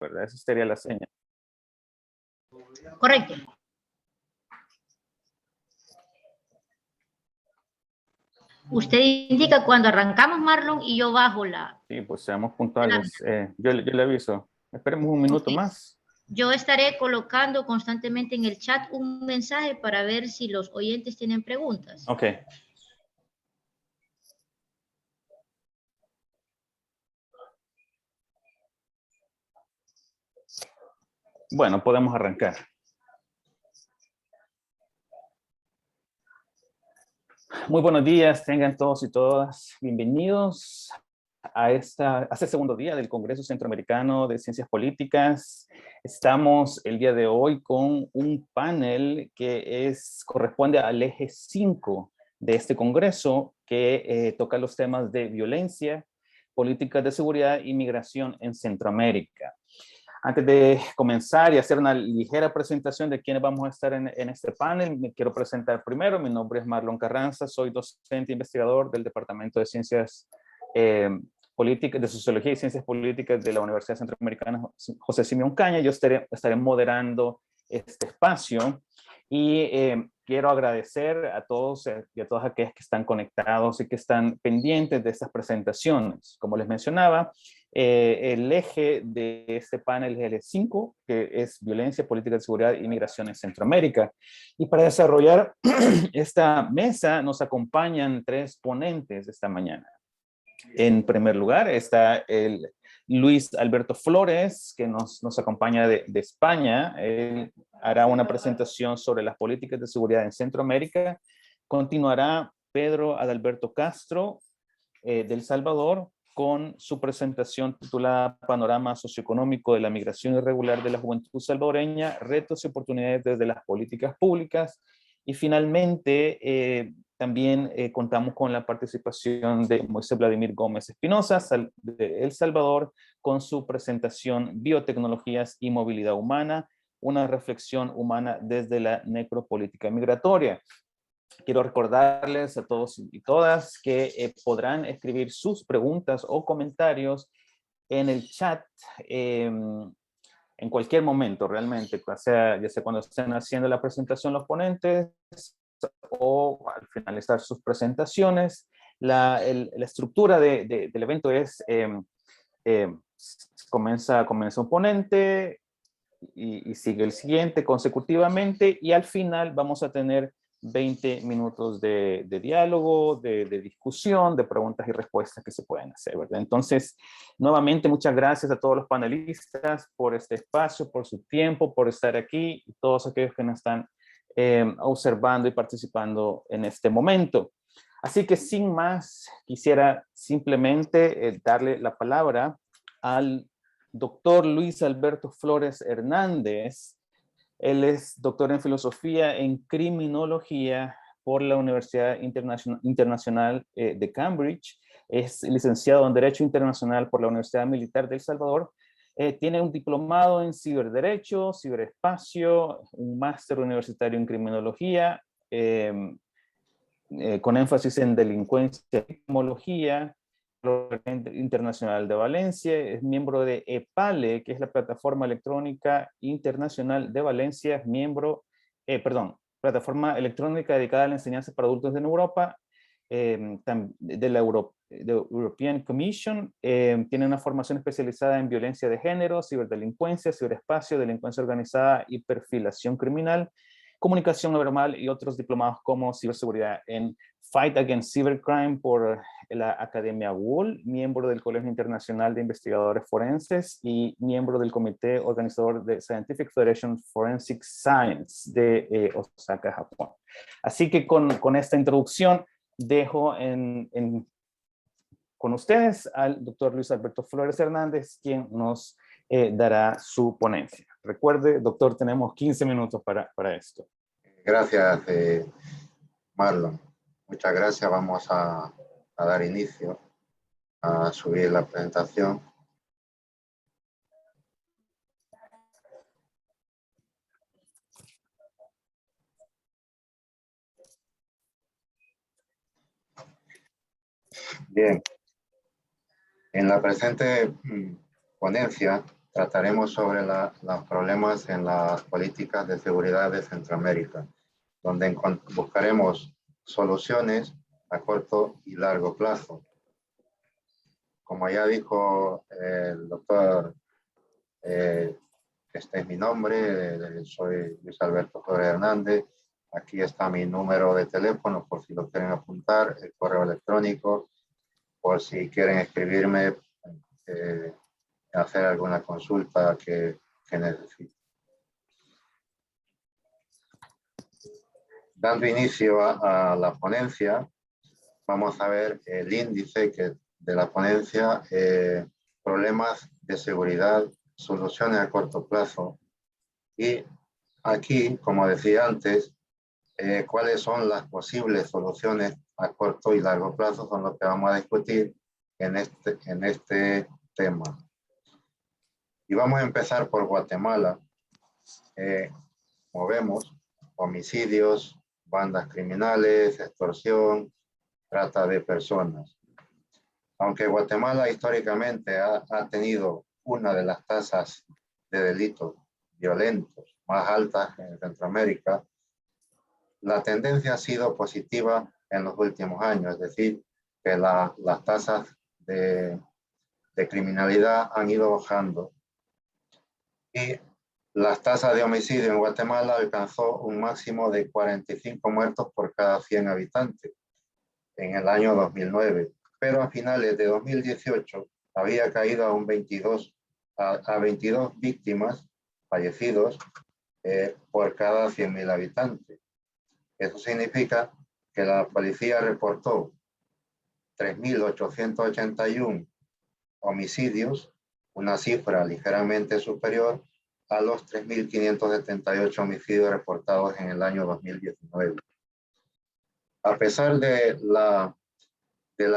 ¿verdad? Esa sería la señal. Correcto. Usted indica cuando arrancamos, Marlon, y yo bajo la... Sí, pues seamos puntuales. Yo le aviso. Esperemos un minuto más. Yo estaré colocando constantemente en el chat un mensaje para ver si los oyentes tienen preguntas. Ok. Bueno, podemos arrancar. Muy buenos días, tengan todos y todas bienvenidos a este segundo día del Congreso Centroamericano de Ciencias Políticas. Estamos el día de hoy con un panel que corresponde al eje 5 de este Congreso, que toca los temas de violencia, políticas de seguridad y migración en Centroamérica. Antes de comenzar y hacer una ligera presentación de quiénes vamos a estar en este panel, me quiero presentar primero. Mi nombre es Marlon Carranza, soy docente e investigador del Departamento de Ciencias Políticas, de Sociología y Ciencias Políticas de la Universidad Centroamericana José Simeón Caña. Yo estaré moderando este espacio y quiero agradecer a todos y a todas aquellas que están conectados y que están pendientes de estas presentaciones. Como les mencionaba, el eje de este panel es el eje 5, que es violencia, política de seguridad y migración en Centroamérica. Y para desarrollar esta mesa nos acompañan 3 ponentes esta mañana. En primer lugar está el Luis Alberto Flores, que nos acompaña de España. Él hará una presentación sobre las políticas de seguridad en Centroamérica. Continuará Pedro Adalberto Castro, de El Salvador, con su presentación titulada Panorama socioeconómico de la migración irregular de la juventud salvadoreña, retos y oportunidades desde las políticas públicas. Y finalmente, también contamos con la participación de Moisés Vladimir Gómez Espinosa, de El Salvador, con su presentación Biotecnologías y Movilidad Humana, una reflexión humana desde la necropolítica migratoria. Quiero recordarles a todos y todas que podrán escribir sus preguntas o comentarios en el chat en cualquier momento, realmente, ya sea cuando estén haciendo la presentación los ponentes o al finalizar sus presentaciones. La estructura del evento es, comienza un ponente y sigue el siguiente consecutivamente, y al final vamos a tener 20 minutos de diálogo, de discusión, de preguntas y respuestas que se pueden hacer, ¿verdad? Entonces, nuevamente, muchas gracias a todos los panelistas por este espacio, por su tiempo, por estar aquí, y todos aquellos que nos están observando y participando en este momento. Así que sin más, quisiera simplemente darle la palabra al doctor Luis Alberto Flores Hernández. Él es doctor en filosofía en criminología por la Universidad Internacional de Cambridge. Es licenciado en Derecho Internacional por la Universidad Militar de El Salvador. Tiene un diplomado en ciberderecho, ciberespacio, un máster universitario en criminología, con énfasis en delincuencia y criminología, Internacional de Valencia, es miembro de EPALE, que es la Plataforma Electrónica Internacional de Valencia, es miembro, Plataforma Electrónica dedicada a la enseñanza para adultos en Europa, de la European Commission. Tiene una formación especializada en violencia de género, ciberdelincuencia, ciberespacio, delincuencia organizada y perfilación criminal, comunicación no verbal y otros diplomados como ciberseguridad en Fight Against Cybercrime por la Academia WUL, miembro del Colegio Internacional de Investigadores Forenses y miembro del comité organizador de Scientific Federation Forensic Science de Osaka, Japón. Así que con esta introducción dejo con ustedes al doctor Luis Alberto Flores Hernández, quien nos dará su ponencia. Recuerde, doctor, tenemos 15 minutos para esto. Gracias, Marlon. Muchas gracias. Vamos a dar inicio a subir la presentación. Bien. En la presente ponencia trataremos sobre los problemas en las políticas de seguridad de Centroamérica, donde buscaremos soluciones a corto y largo plazo. Como ya dijo el doctor, este es mi nombre, soy Luis Alberto Flores Hernández. Aquí está mi número de teléfono por si lo quieren apuntar, el correo electrónico, por si quieren escribirme, hacer alguna consulta que necesiten. Dando inicio a la ponencia, vamos a ver el índice de la ponencia, problemas de seguridad, soluciones a corto plazo. Y aquí, como decía antes, cuáles son las posibles soluciones a corto y largo plazo son lo que vamos a discutir en este tema. Y vamos a empezar por Guatemala. Como vemos, homicidios, bandas criminales, extorsión, trata de personas. Aunque Guatemala históricamente ha tenido una de las tasas de delitos violentos más altas en Centroamérica, la tendencia ha sido positiva en los últimos años, es decir, que las tasas de criminalidad han ido bajando. Y las tasas de homicidio en Guatemala alcanzó un máximo de 45 muertos por cada 100 habitantes en el año 2009, pero a finales de 2018 había caído a 22 víctimas fallecidos por cada 100.000 habitantes. Eso significa que la policía reportó 3.881 homicidios, una cifra ligeramente superior a los 3.578 homicidios reportados en el año 2019. A pesar de la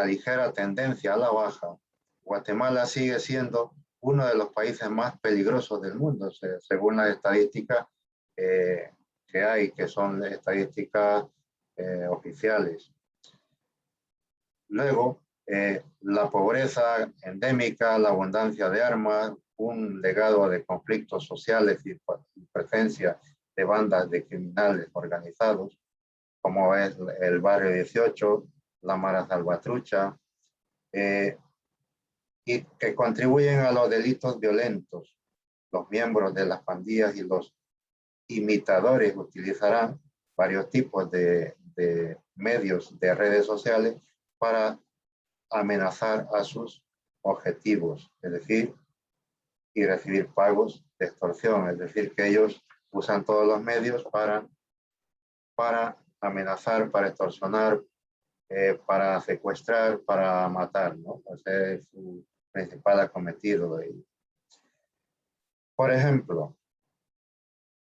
ligera tendencia a la baja, Guatemala sigue siendo uno de los países más peligrosos del mundo, según las estadísticas que hay, que son estadísticas oficiales. Luego, la pobreza endémica, la abundancia de armas, un legado de conflictos sociales y presencia de bandas de criminales organizados, como es el Barrio 18, la Mara Salvatrucha, y que contribuyen a los delitos violentos. Los miembros de las pandillas y los imitadores utilizarán varios tipos de medios de redes sociales para amenazar a sus objetivos, es decir, y recibir pagos de extorsión, es decir, que ellos usan todos los medios para amenazar, para extorsionar, para secuestrar, para matar, ¿no? Ese es su principal acometido de ellos. Por ejemplo,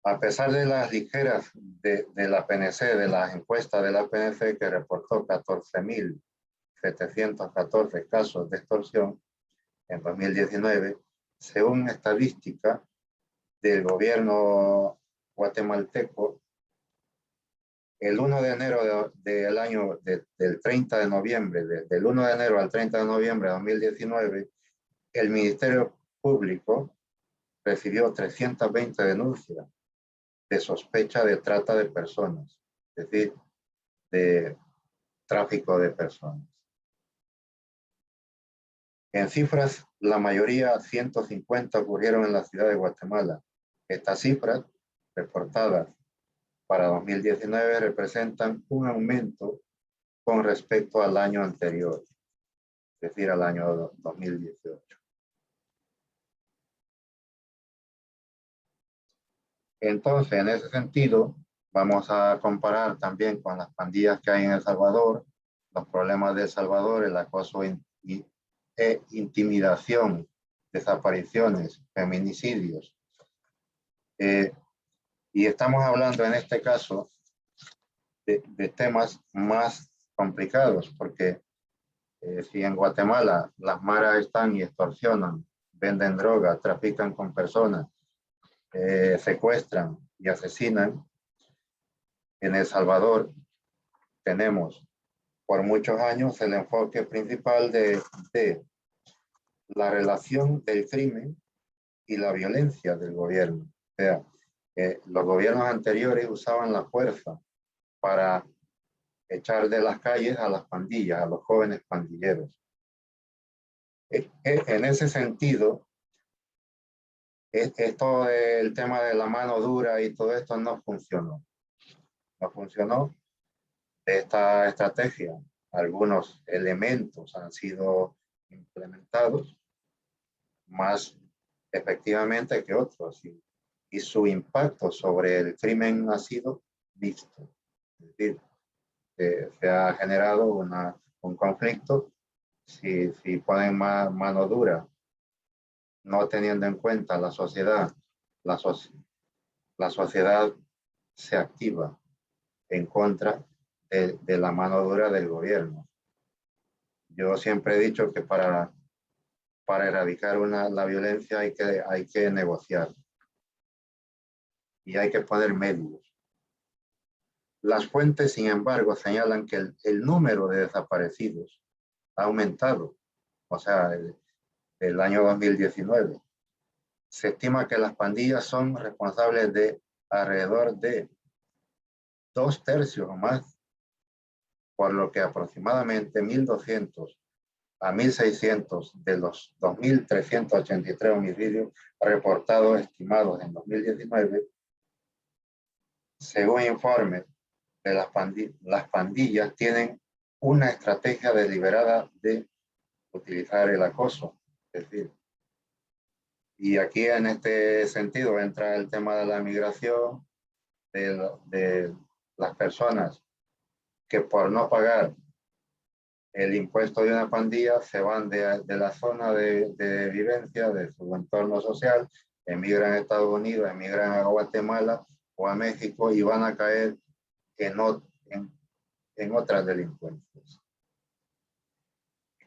a pesar de las ligeras de la PNC, de las encuestas de la PNC que reportó 14.714 casos de extorsión en 2019, según estadística del gobierno guatemalteco, el 1 de enero del año, del 30 de noviembre, del 1 de enero al 30 de noviembre de 2019, el Ministerio Público recibió 320 denuncias de sospecha de trata de personas, es decir, de tráfico de personas. En cifras, la mayoría, 150, ocurrieron en la ciudad de Guatemala. Estas cifras, reportadas para 2019, representan un aumento con respecto al año anterior, es decir, al año 2018. Entonces, en ese sentido, vamos a comparar también con las pandillas que hay en El Salvador, los problemas de El Salvador, el acoso e intimidación, desapariciones, feminicidios. Y estamos hablando en este caso de temas más complicados, porque si en Guatemala las maras están y extorsionan, venden droga, trafican con personas, secuestran y asesinan, en El Salvador tenemos por muchos años el enfoque principal de la relación del crimen y la violencia del gobierno. O sea, los gobiernos anteriores usaban la fuerza para echar de las calles a las pandillas, a los jóvenes pandilleros. En ese sentido, esto del tema de la mano dura y todo esto no funcionó. No funcionó esta estrategia. Algunos elementos han sido implementados más efectivamente que otros y su impacto sobre el crimen ha sido mixto. Es decir, se ha generado un conflicto si ponen mano dura, no teniendo en cuenta la sociedad, la sociedad se activa en contra de la mano dura del gobierno. Yo siempre he dicho que para erradicar la violencia hay que negociar y hay que poner medios. Las fuentes, sin embargo, señalan que el número de desaparecidos ha aumentado. O sea, el año 2019. Se estima que las pandillas son responsables de alrededor de 2/3 o más, por lo que aproximadamente 1.200 a 1.600 de los 2.383 homicidios reportados estimados en 2019, según informes de las pandillas tienen una estrategia deliberada de utilizar el acoso. Es decir, y aquí en este sentido entra el tema de la migración, de las personas que por no pagar el impuesto de una pandilla se van de la zona de vivencia, de su entorno social, emigran a Estados Unidos, emigran a Guatemala o a México y van a caer en otras delincuencias.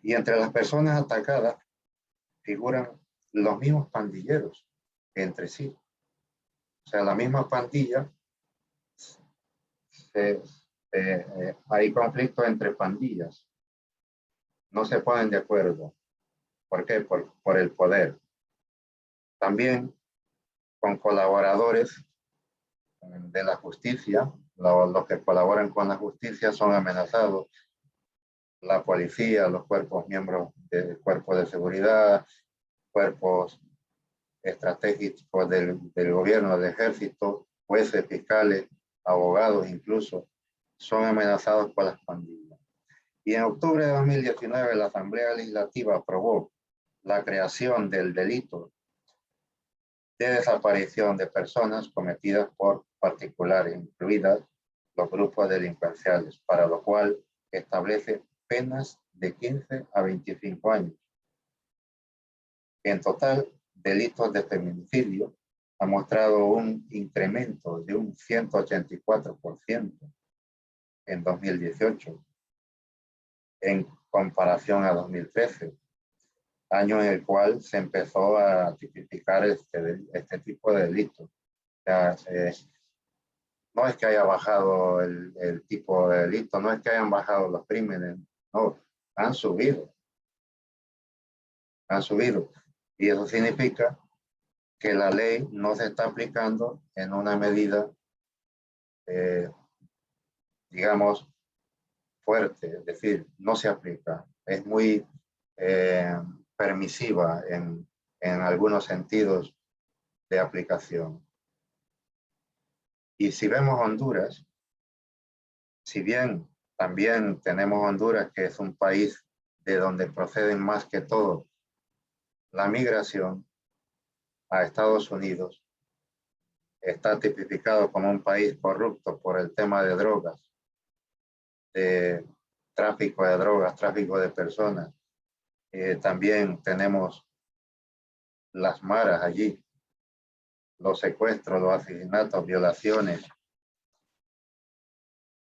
Y entre las personas atacadas figuran los mismos pandilleros entre sí. O sea, la misma pandilla, hay conflicto entre pandillas. No se ponen de acuerdo. ¿Por qué? Por el poder. También con colaboradores de la justicia, los que colaboran con la justicia son amenazados. La policía, los miembros del cuerpo de seguridad, cuerpos estratégicos del gobierno, del ejército, jueces, fiscales, abogados incluso, son amenazados por las pandillas. Y en octubre de 2019 la Asamblea Legislativa aprobó la creación del delito de desaparición de personas cometidas por particulares, incluidas los grupos delincuenciales, para lo cual establece penas de 15 a 25 años. En total, delitos de feminicidio ha mostrado un incremento de un 184% en 2018 en comparación a 2013, año en el cual se empezó a tipificar este tipo de delitos. O sea, no es que haya bajado el tipo de delito, no es que hayan bajado los crímenes, no, han subido. Han subido. Y eso significa que la ley no se está aplicando en una medida, digamos, fuerte, es decir, no se aplica. Es muy permisiva en algunos sentidos de aplicación. Y si vemos Honduras, si bien también tenemos Honduras, que es un país de donde proceden más que todo la migración a Estados Unidos, está tipificado como un país corrupto por el tema de drogas, de tráfico de drogas, tráfico de personas. También tenemos las maras allí, los secuestros, los asesinatos, violaciones.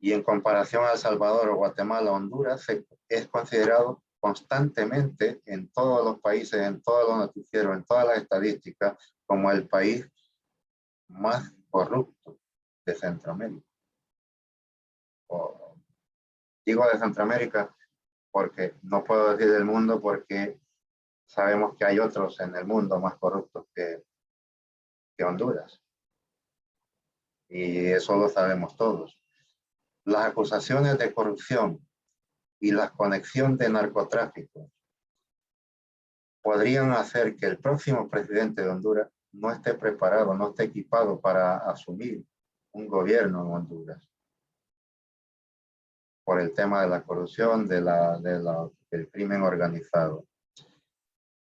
Y en comparación a El Salvador o Guatemala, Honduras es considerado constantemente en todos los países, en todos los noticieros, en todas las estadísticas, como el país más corrupto de Centroamérica. Digo de Centroamérica porque no puedo decir del mundo, porque sabemos que hay otros en el mundo más corruptos que Honduras. Y eso lo sabemos todos. Las acusaciones de corrupción y la conexión de narcotráfico podrían hacer que el próximo presidente de Honduras no esté preparado, no esté equipado para asumir un gobierno en Honduras. Por el tema de la corrupción, del crimen organizado.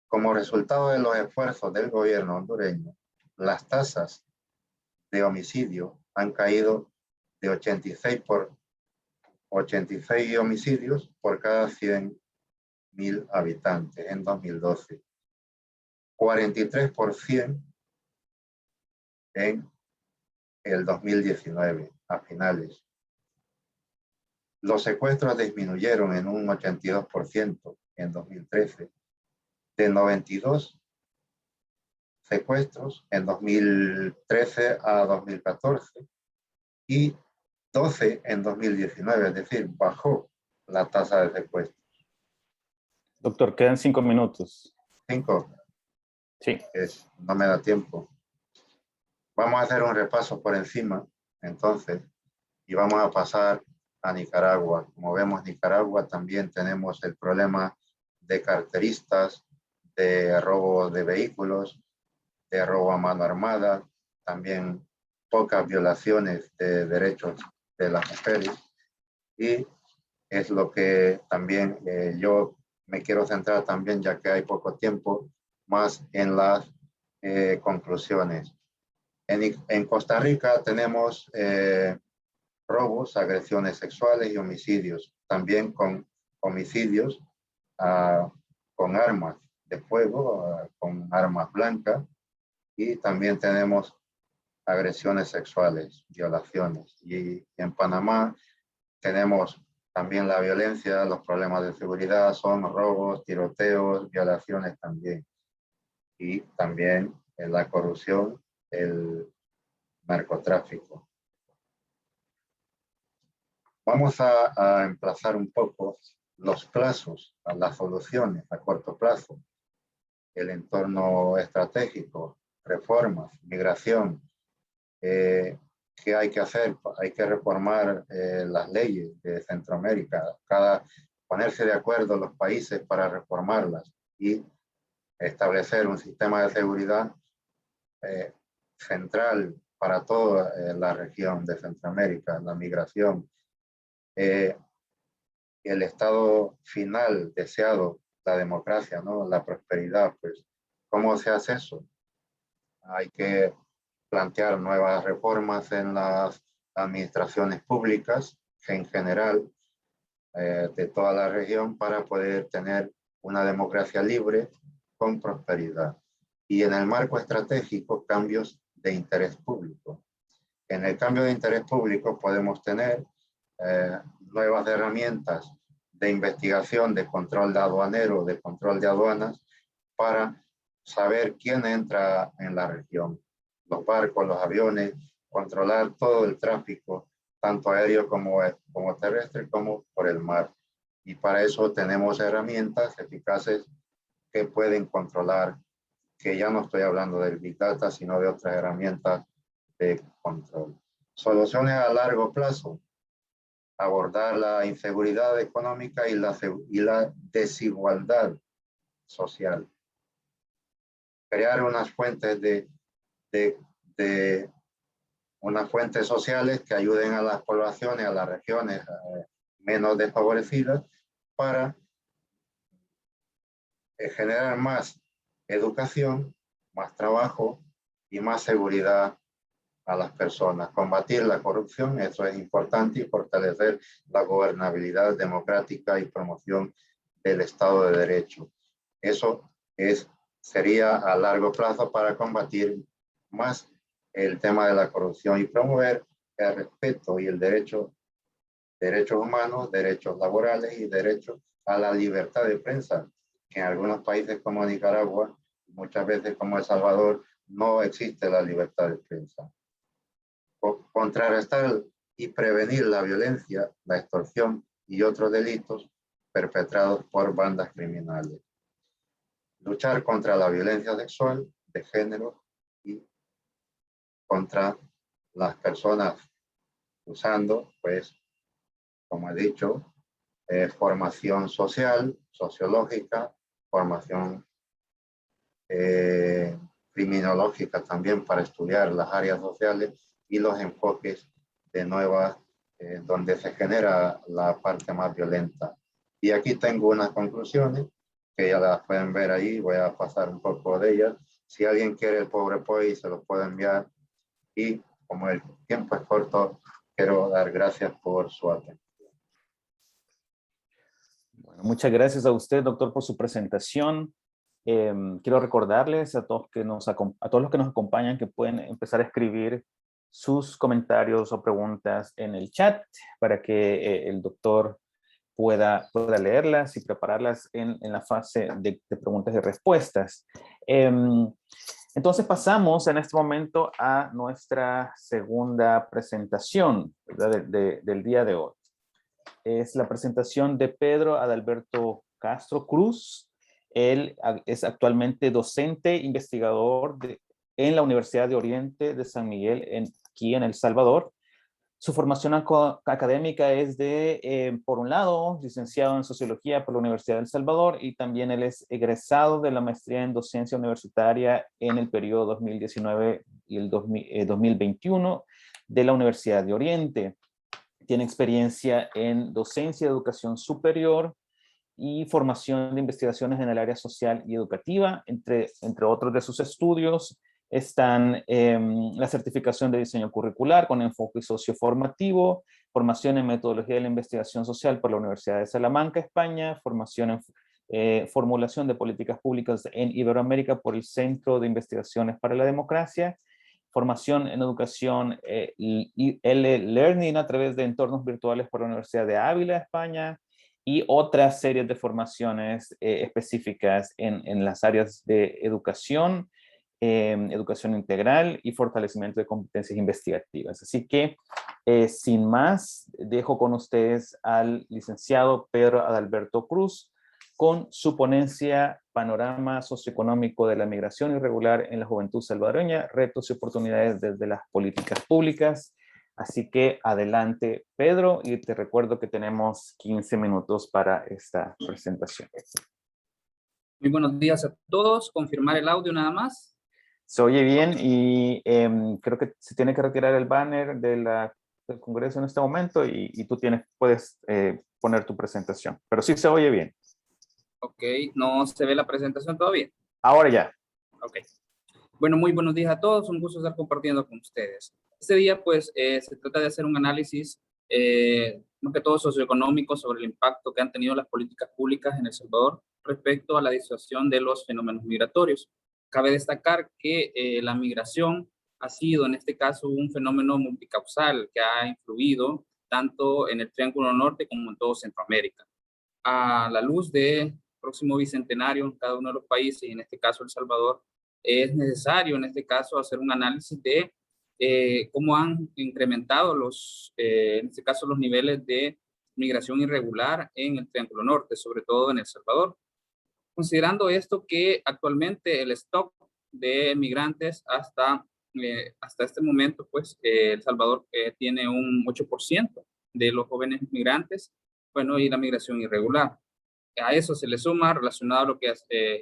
Como resultado de los esfuerzos del gobierno hondureño, las tasas de homicidio han caído de 86 homicidios por cada 100.000 habitantes en 2012. 43% en el 2019, a finales. Los secuestros disminuyeron en un 82% en 2013, de 92 secuestros en 2013 a 2014 y 12 en 2019, es decir, bajó la tasa de secuestros. Doctor, quedan 5 minutos. 5. Sí. No me da tiempo. Vamos a hacer un repaso por encima, entonces, y vamos a pasar a Nicaragua. Como vemos, Nicaragua también tenemos el problema de carteristas, de robo de vehículos, de robo a mano armada, también pocas violaciones de derechos de las mujeres. Y es lo que también yo me quiero centrar también, ya que hay poco tiempo, más en las conclusiones. En Costa Rica tenemos robos, agresiones sexuales y homicidios, también con homicidios con armas de fuego, con armas blancas, y también tenemos agresiones sexuales, violaciones. Y en Panamá tenemos también la violencia, los problemas de seguridad, son robos, tiroteos, violaciones también. Y también la corrupción, el narcotráfico. Vamos a emplazar un poco los plazos, las soluciones a corto plazo, el entorno estratégico, reformas, migración. ¿Qué hay que hacer? Hay que reformar las leyes de Centroamérica, ponerse de acuerdo los países para reformarlas y establecer un sistema de seguridad central para toda la región de Centroamérica, la migración. El estado final deseado, la democracia, ¿no? La prosperidad, pues, ¿cómo se hace eso? Hay que plantear nuevas reformas en las administraciones públicas en general de toda la región para poder tener una democracia libre con prosperidad. Y en el marco estratégico, cambios de interés público. En el cambio de interés público podemos tener nuevas herramientas de investigación, de control de aduanero, de control de aduanas, para saber quién entra en la región, los barcos, los aviones, controlar todo el tráfico, tanto aéreo como terrestre, como por el mar. Y para eso tenemos herramientas eficaces que pueden controlar, que ya no estoy hablando del Big Data, sino de otras herramientas de control. Soluciones a largo plazo: abordar la inseguridad económica y la desigualdad social. Crear unas fuentes unas fuentes sociales que ayuden a las poblaciones, a las regiones menos desfavorecidas, para generar más educación, más trabajo y más seguridad a las personas. Combatir la corrupción, eso es importante, y fortalecer la gobernabilidad democrática y promoción del Estado de Derecho. Eso sería a largo plazo para combatir más el tema de la corrupción y promover el respeto y el derechos humanos, derechos laborales y derecho a la libertad de prensa, que en algunos países como Nicaragua, muchas veces como El Salvador, no existe la libertad de prensa. Contrarrestar y prevenir la violencia, la extorsión y otros delitos perpetrados por bandas criminales. luchar contra la violencia sexual, de género y contra las personas usando, pues, como he dicho, formación social, sociológica, formación criminológica también para estudiar las áreas sociales y los enfoques de nuevas, donde se genera la parte más violenta. Y aquí tengo unas conclusiones que ya las pueden ver ahí, voy a pasar un poco de ellas. Si alguien quiere el PowerPoint, se lo puedo enviar. Y como el tiempo es corto, quiero dar gracias por su atención. Bueno, muchas gracias a usted, doctor, por su presentación. Quiero recordarles a todos, a todos los que nos acompañan que pueden empezar a escribir sus comentarios o preguntas en el chat para que el doctor pueda leerlas y prepararlas en la fase de preguntas y respuestas. Entonces pasamos en este momento a nuestra segunda presentación, ¿verdad? Del día de hoy. Es la presentación de Pedro Adalberto Castro Cruz. Él es actualmente docente investigador en la Universidad de Oriente de San Miguel, aquí en El Salvador. Su formación académica es por un lado, licenciado en Sociología por la Universidad de El Salvador, y también él es egresado de la maestría en Docencia Universitaria en el periodo 2019 y el 2021 de la Universidad de Oriente. Tiene experiencia en docencia de educación superior y formación de investigaciones en el área social y educativa. Entre otros de sus estudios están la certificación de diseño curricular con enfoque socioformativo, formación en metodología de la investigación social por la Universidad de Salamanca, España, formación en formulación de políticas públicas en Iberoamérica por el Centro de Investigaciones para la Democracia, formación en educación Learning a través de entornos virtuales por la Universidad de Ávila, España, y otras series de formaciones específicas en las áreas de educación, educación integral y fortalecimiento de competencias investigativas. Así que, sin más, dejo con ustedes al licenciado Pedro Adalberto Cruz con su ponencia Panorama socioeconómico de la migración irregular en la juventud salvadoreña, retos y oportunidades desde las políticas públicas. Así que adelante, Pedro, y te recuerdo que tenemos 15 minutos para esta presentación. Muy buenos días a todos. Confirmar el audio nada más. Se oye bien y creo que se tiene que retirar el banner del Congreso en este momento y tú puedes poner tu presentación. Pero sí se oye bien. Ok, no se ve la presentación todavía. Ahora ya. Ok. Bueno, muy buenos días a todos. Un gusto estar compartiendo con ustedes. Este día, pues, se trata de hacer un análisis, más que todo socioeconómico, sobre el impacto que han tenido las políticas públicas en El Salvador respecto a la disuasión de los fenómenos migratorios. Cabe destacar que la migración ha sido, en este caso, un fenómeno multicausal que ha influido tanto en el Triángulo Norte como en todo Centroamérica. A la luz del próximo bicentenario en cada uno de los países, y en este caso El Salvador, es necesario en este caso hacer un análisis de cómo han incrementado en este caso los niveles de migración irregular en el Triángulo Norte, sobre todo en El Salvador. Considerando esto que actualmente el stock de migrantes hasta este momento, pues El Salvador tiene un 8% de los jóvenes migrantes, bueno, y la migración irregular. A eso se le suma, relacionado a lo que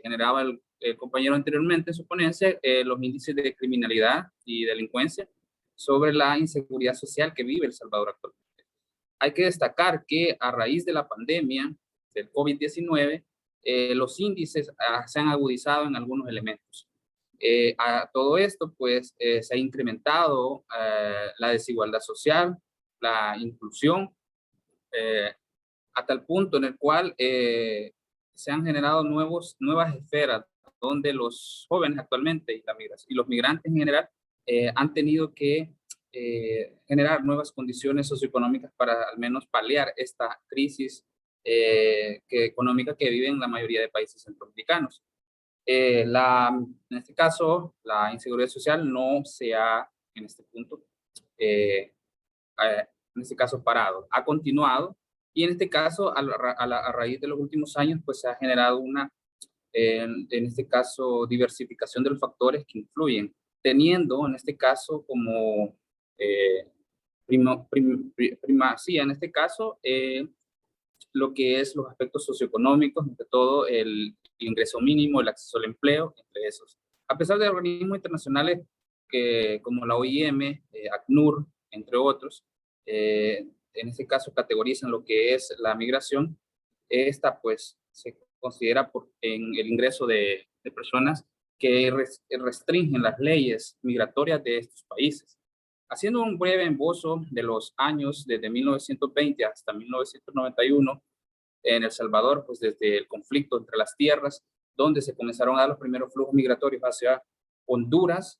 generaba el compañero anteriormente en su ponencia, los índices de criminalidad y delincuencia sobre la inseguridad social que vive El Salvador actualmente. Hay que destacar que a raíz de la pandemia del COVID-19, los índices se han agudizado en algunos elementos. A todo esto, pues, se ha incrementado la desigualdad social, la inclusión, a tal punto en el cual se han generado nuevas esferas donde los jóvenes actualmente y los migrantes en general han tenido que generar nuevas condiciones socioeconómicas para al menos paliar esta crisis económica que viven la mayoría de países centroamericanos. En este caso, la inseguridad social no se ha, en este punto, en este caso parado, ha continuado, y en este caso, a raíz de los últimos años, pues se ha generado una en este caso, diversificación de los factores que influyen, teniendo en este caso como primacía, en este caso, lo que es los aspectos socioeconómicos, entre todo el ingreso mínimo, el acceso al empleo, entre esos. A pesar de organismos internacionales como la OIM, ACNUR, entre otros, en este caso categorizan lo que es la migración, esta pues se considera en el ingreso de personas que restringen las leyes migratorias de estos países. Haciendo un breve esbozo de los años desde 1920 hasta 1991 en El Salvador, pues desde el conflicto entre las tierras, donde se comenzaron a dar los primeros flujos migratorios hacia Honduras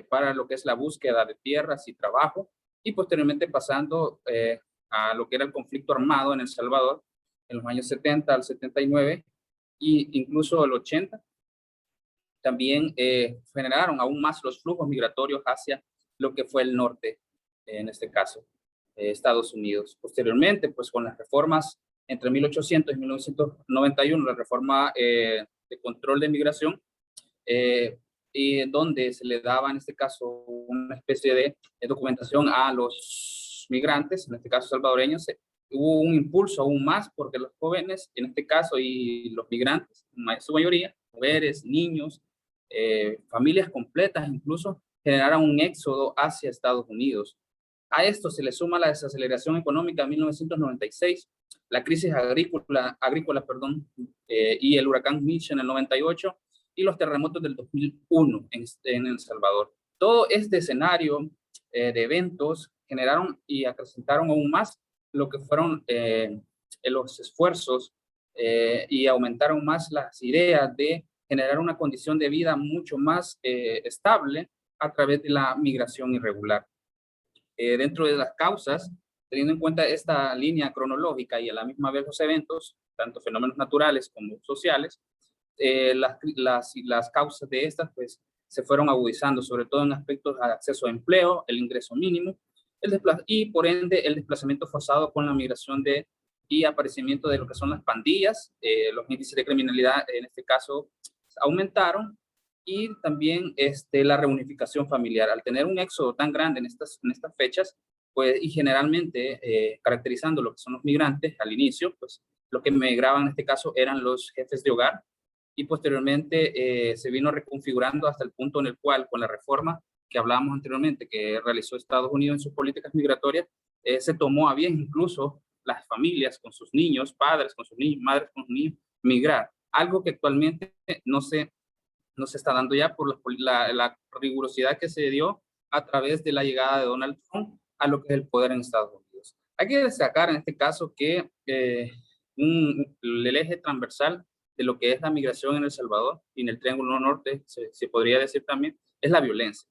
para lo que es la búsqueda de tierras y trabajo, y posteriormente pasando a lo que era el conflicto armado en El Salvador en los años 70 al 79 e incluso el 80, también generaron aún más los flujos migratorios hacia lo que fue el norte, en este caso, Estados Unidos. Posteriormente, pues con las reformas entre 1800 y 1991, la reforma de control de migración, y donde se le daba en este caso una especie de documentación a los migrantes, en este caso salvadoreños, hubo un impulso aún más porque los jóvenes, en este caso, y los migrantes, en su mayoría, mujeres, niños, familias completas incluso, generaron un éxodo hacia Estados Unidos. A esto se le suma la desaceleración económica de 1996, la crisis agrícola, y el huracán Mitch en el 98 y los terremotos del 2001 en El Salvador. Todo este escenario de eventos generaron y acrecentaron aún más lo que fueron los esfuerzos y aumentaron más las ideas de generar una condición de vida mucho más estable a través de la migración irregular. Dentro de las causas, teniendo en cuenta esta línea cronológica y a la misma vez los eventos, tanto fenómenos naturales como sociales, las causas de estas pues se fueron agudizando, sobre todo en aspectos de acceso a empleo, el ingreso mínimo, y por ende el desplazamiento forzado con la migración y aparecimiento de lo que son las pandillas, los índices de criminalidad en este caso aumentaron, y también la reunificación familiar. Al tener un éxodo tan grande en estas fechas, pues, y generalmente caracterizando lo que son los migrantes al inicio, pues lo que migraban en este caso eran los jefes de hogar, y posteriormente se vino reconfigurando hasta el punto en el cual, con la reforma que hablábamos anteriormente, que realizó Estados Unidos en sus políticas migratorias, se tomó a bien incluso las familias con sus niños, padres con sus niños, madres con sus niños, migrar. Algo que actualmente no se está dando ya por la rigurosidad que se dio a través de la llegada de Donald Trump a lo que es el poder en Estados Unidos. Hay que destacar en este caso que el eje transversal de lo que es la migración en El Salvador y en el Triángulo Norte, se podría decir también, es la violencia.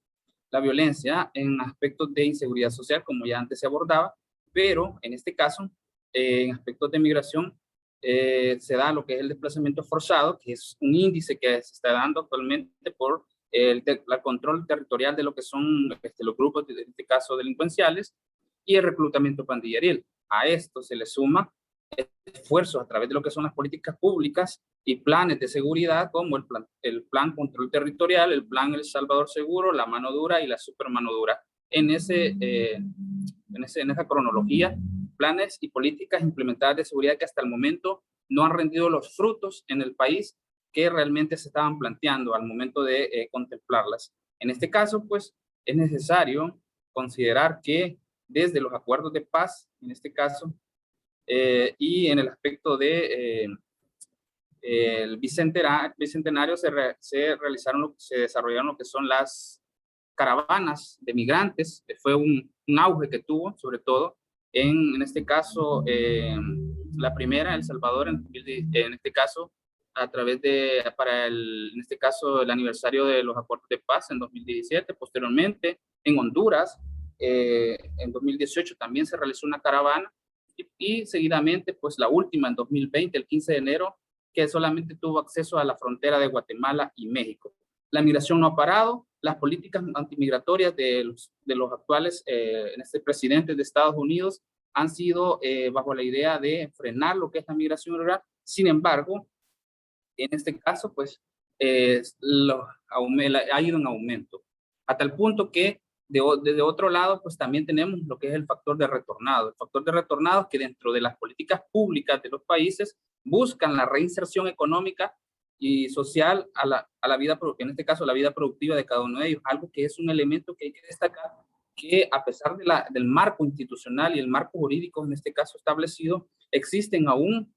La violencia en aspectos de inseguridad social, como ya antes se abordaba, pero en este caso, en aspectos de migración, se da lo que es el desplazamiento forzado, que es un índice que se está dando actualmente por el control territorial de lo que son los grupos, en este caso delincuenciales, y el reclutamiento pandilleril. A esto se le suma esfuerzos a través de lo que son las políticas públicas y planes de seguridad, como el plan control territorial, el plan El Salvador Seguro, la mano dura y la super mano dura. En esa cronología, planes y políticas implementadas de seguridad que hasta el momento no han rendido los frutos en el país que realmente se estaban planteando al momento de contemplarlas. En este caso, pues, es necesario considerar que desde los acuerdos de paz, en este caso, y en el aspecto de el bicentenario se desarrollaron lo que son las caravanas de migrantes. Fue un auge que tuvo, sobre todo en este caso, la primera, El Salvador, en este caso, a través en este caso, el aniversario de los acuerdos de paz en 2017, posteriormente en Honduras, en 2018 también se realizó una caravana, y seguidamente, pues la última en 2020, el 15 de enero, que solamente tuvo acceso a la frontera de Guatemala y México. La migración no ha parado, las políticas antimigratorias de los actuales presidentes de Estados Unidos han sido bajo la idea de frenar lo que es la migración rural. Sin embargo, en este caso, pues, ha ido en aumento, a tal punto que desde otro lado, pues también tenemos lo que es el factor de retornado. El factor de retornado es que dentro de las políticas públicas de los países buscan la reinserción económica y social a la vida, en este caso, la vida productiva de cada uno de ellos, algo que es un elemento que hay que destacar, que a pesar del marco institucional y el marco jurídico, en este caso establecido, existen aún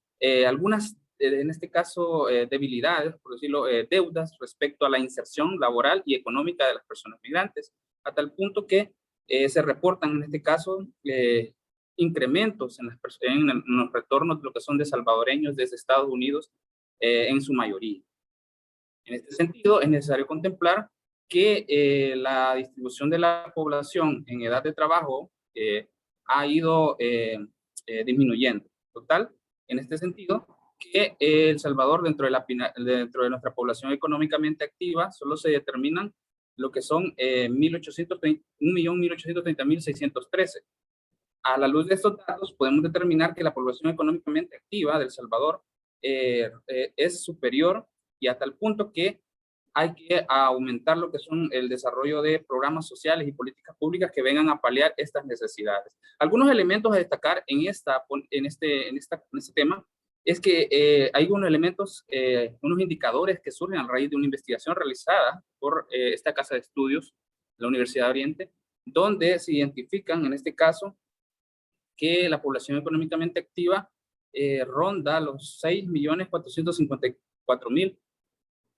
algunas, en este caso, debilidades, por decirlo, deudas respecto a la inserción laboral y económica de las personas migrantes, a tal punto que se reportan, en este caso, incrementos en los retornos de lo que son de salvadoreños desde Estados Unidos, en su mayoría. En este sentido, es necesario contemplar que la distribución de la población en edad de trabajo ha ido disminuyendo. Total, en este sentido, que El Salvador, dentro de nuestra población económicamente activa, solo se determinan lo que son 1.830.613. A la luz de estos datos, podemos determinar que la población económicamente activa de El Salvador es superior, y a tal punto que hay que aumentar lo que son el desarrollo de programas sociales y políticas públicas que vengan a paliar estas necesidades. Algunos elementos a destacar en este tema es que hay unos elementos, unos indicadores que surgen a raíz de una investigación realizada por esta casa de estudios, la Universidad de Oriente, donde se identifican, en este caso, que la población económicamente activa ronda los 6.454.000,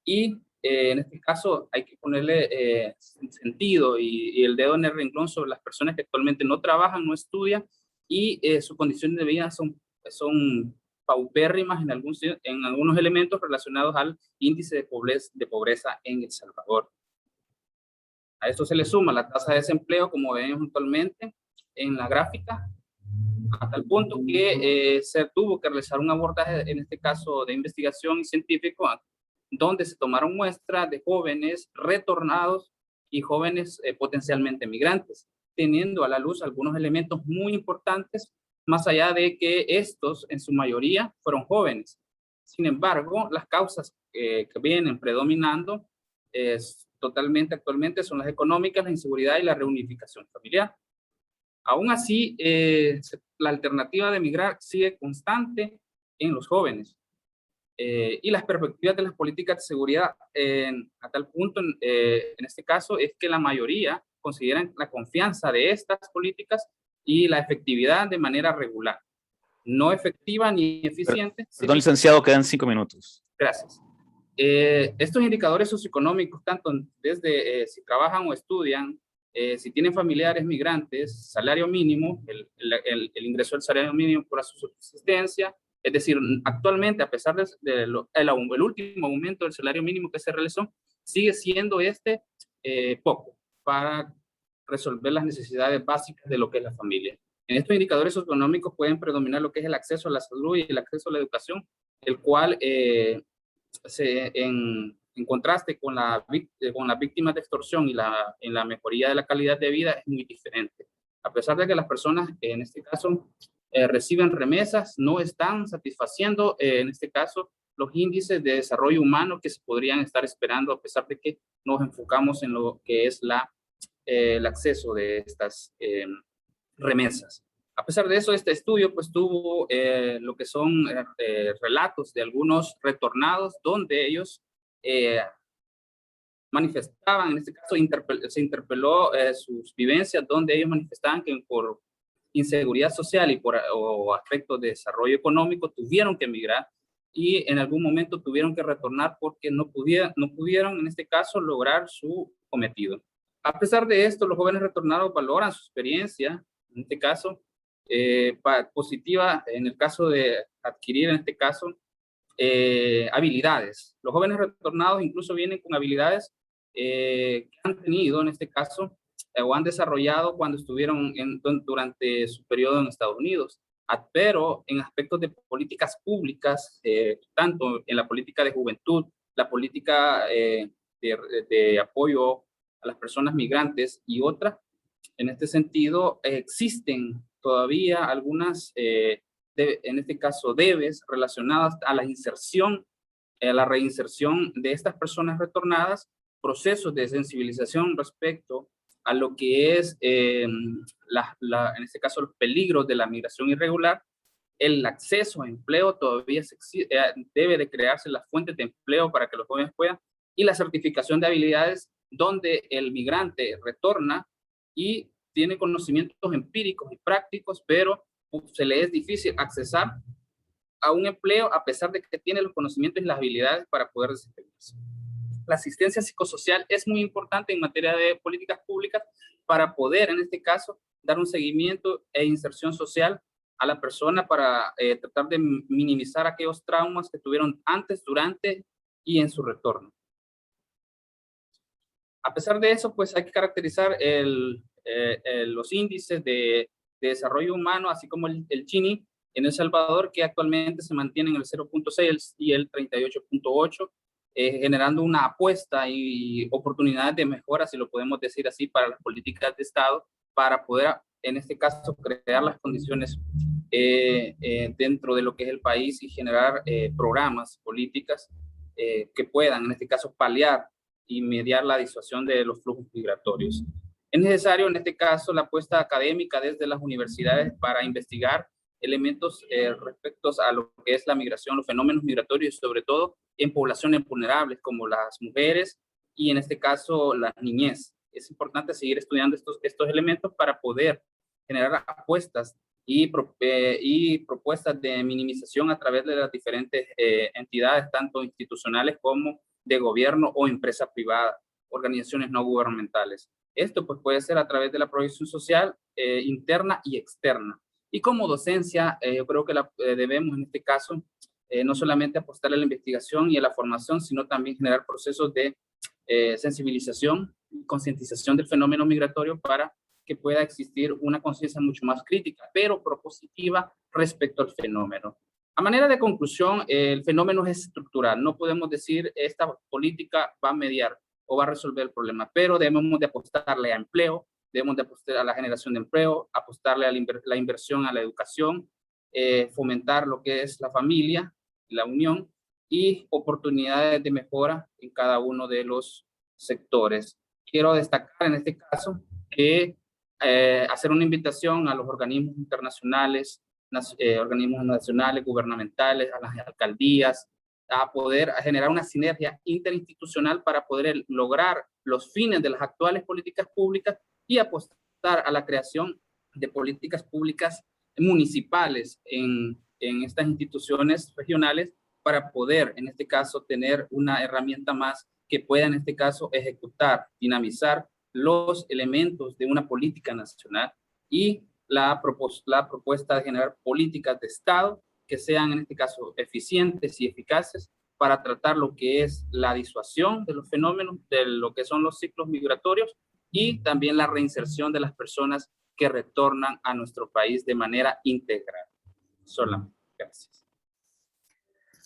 y en este caso hay que ponerle sentido y el dedo en el renglón sobre las personas que actualmente no trabajan, no estudian, y sus condiciones de vida son paupérrimas en algunos elementos relacionados al índice de pobreza en El Salvador. A esto se le suma la tasa de desempleo, como vemos actualmente en la gráfica, a tal punto que se tuvo que realizar un abordaje, en este caso de investigación científico, donde se tomaron muestras de jóvenes retornados y jóvenes potencialmente migrantes, teniendo a la luz algunos elementos muy importantes, más allá de que estos en su mayoría fueron jóvenes. Sin embargo, las causas que vienen predominando totalmente actualmente son las económicas, la inseguridad y la reunificación familiar. Aún así, la alternativa de migrar sigue constante en los jóvenes. Y las perspectivas de las políticas de seguridad a tal punto, en este caso, es que la mayoría consideran la confianza de estas políticas y la efectividad de manera regular. No efectiva ni eficiente. Perdón, licenciado, quedan 5 minutos. Gracias. Estos indicadores socioeconómicos, tanto desde si trabajan o estudian, si tienen familiares migrantes, salario mínimo, el ingreso del salario mínimo por su subsistencia. Es decir, actualmente, a pesar del último aumento del salario mínimo que se realizó, sigue siendo poco para resolver las necesidades básicas de lo que es la familia. En estos indicadores socioeconómicos pueden predominar lo que es el acceso a la salud y el acceso a la educación, el cual en contraste con las víctimas de extorsión y en la mejoría de la calidad de vida es muy diferente. A pesar de que las personas, en este caso, reciben remesas, no están satisfaciendo, en este caso, los índices de desarrollo humano que se podrían estar esperando, a pesar de que nos enfocamos en lo que es el acceso de estas remesas. A pesar de eso, este estudio pues tuvo lo que son relatos de algunos retornados, donde ellos manifestaban, en este caso se interpeló sus vivencias, donde ellos manifestaban que por inseguridad social y o aspectos de desarrollo económico tuvieron que emigrar, y en algún momento tuvieron que retornar porque no pudieron, en este caso, lograr su cometido. A pesar de esto, los jóvenes retornados valoran su experiencia, en este caso, positiva, en el caso de adquirir, en este caso, habilidades. Los jóvenes retornados incluso vienen con habilidades que han tenido, en este caso, o han desarrollado cuando estuvieron durante su periodo en Estados Unidos, pero en aspectos de políticas públicas, tanto en la política de juventud, la política de apoyo a las personas migrantes y otras, en este sentido, existen todavía algunas, en este caso, debes relacionadas a la inserción la reinserción de estas personas retornadas, procesos de sensibilización respecto a lo que es, en este caso, los peligros de la migración irregular, el acceso a empleo todavía debe de crearse las fuentes de empleo para que los jóvenes puedan, y la certificación de habilidades donde el migrante retorna y tiene conocimientos empíricos y prácticos, pero se le es difícil accesar a un empleo a pesar de que tiene los conocimientos y las habilidades para poder desempeñarse. La asistencia psicosocial es muy importante en materia de políticas públicas para poder, en este caso, dar un seguimiento e inserción social a la persona para tratar de minimizar aquellos traumas que tuvieron antes, durante y en su retorno. A pesar de eso, pues hay que caracterizar los índices de desarrollo humano, así como el Gini en El Salvador, que actualmente se mantienen en el 0.6 y el 38.8, generando una apuesta y oportunidades de mejora, si lo podemos decir así, para las políticas de Estado, para poder, en este caso, crear las condiciones dentro de lo que es el país y generar programas, políticas que puedan, en este caso, paliar y mediar la disuasión de los flujos migratorios. Es necesario, en este caso, la apuesta académica desde las universidades para investigar elementos respecto a lo que es la migración, los fenómenos migratorios, sobre todo en poblaciones vulnerables como las mujeres y, en este caso, la niñez. Es importante seguir estudiando estos elementos para poder generar apuestas y propuestas de minimización a través de las diferentes entidades, tanto institucionales como de gobierno o empresa privada, organizaciones no gubernamentales. Esto pues puede ser a través de la provisión social interna y externa. Y como docencia, yo creo que debemos en este caso no solamente apostar a la investigación y a la formación, sino también generar procesos de sensibilización y concientización del fenómeno migratorio para que pueda existir una conciencia mucho más crítica, pero propositiva respecto al fenómeno. A manera de conclusión, el fenómeno es estructural. No podemos decir esta política va a mediar o va a resolver el problema, pero debemos de apostarle a empleo, debemos de apostar a la generación de empleo, apostarle a la inversión a la educación, fomentar lo que es la familia, la unión y oportunidades de mejora en cada uno de los sectores. Quiero destacar en este caso que hacer una invitación a los organismos internacionales, organismos nacionales, gubernamentales, a las alcaldías, a poder generar una sinergia interinstitucional para poder lograr los fines de las actuales políticas públicas y apostar a la creación de políticas públicas municipales en estas instituciones regionales para poder, en este caso, tener una herramienta más que pueda, en este caso, ejecutar, dinamizar los elementos de una política nacional y la propuesta de generar políticas de Estado que sean, en este caso, eficientes y eficaces para tratar lo que es la disuasión de los fenómenos, de lo que son los ciclos migratorios y también la reinserción de las personas que retornan a nuestro país de manera integral. Solamente. Gracias.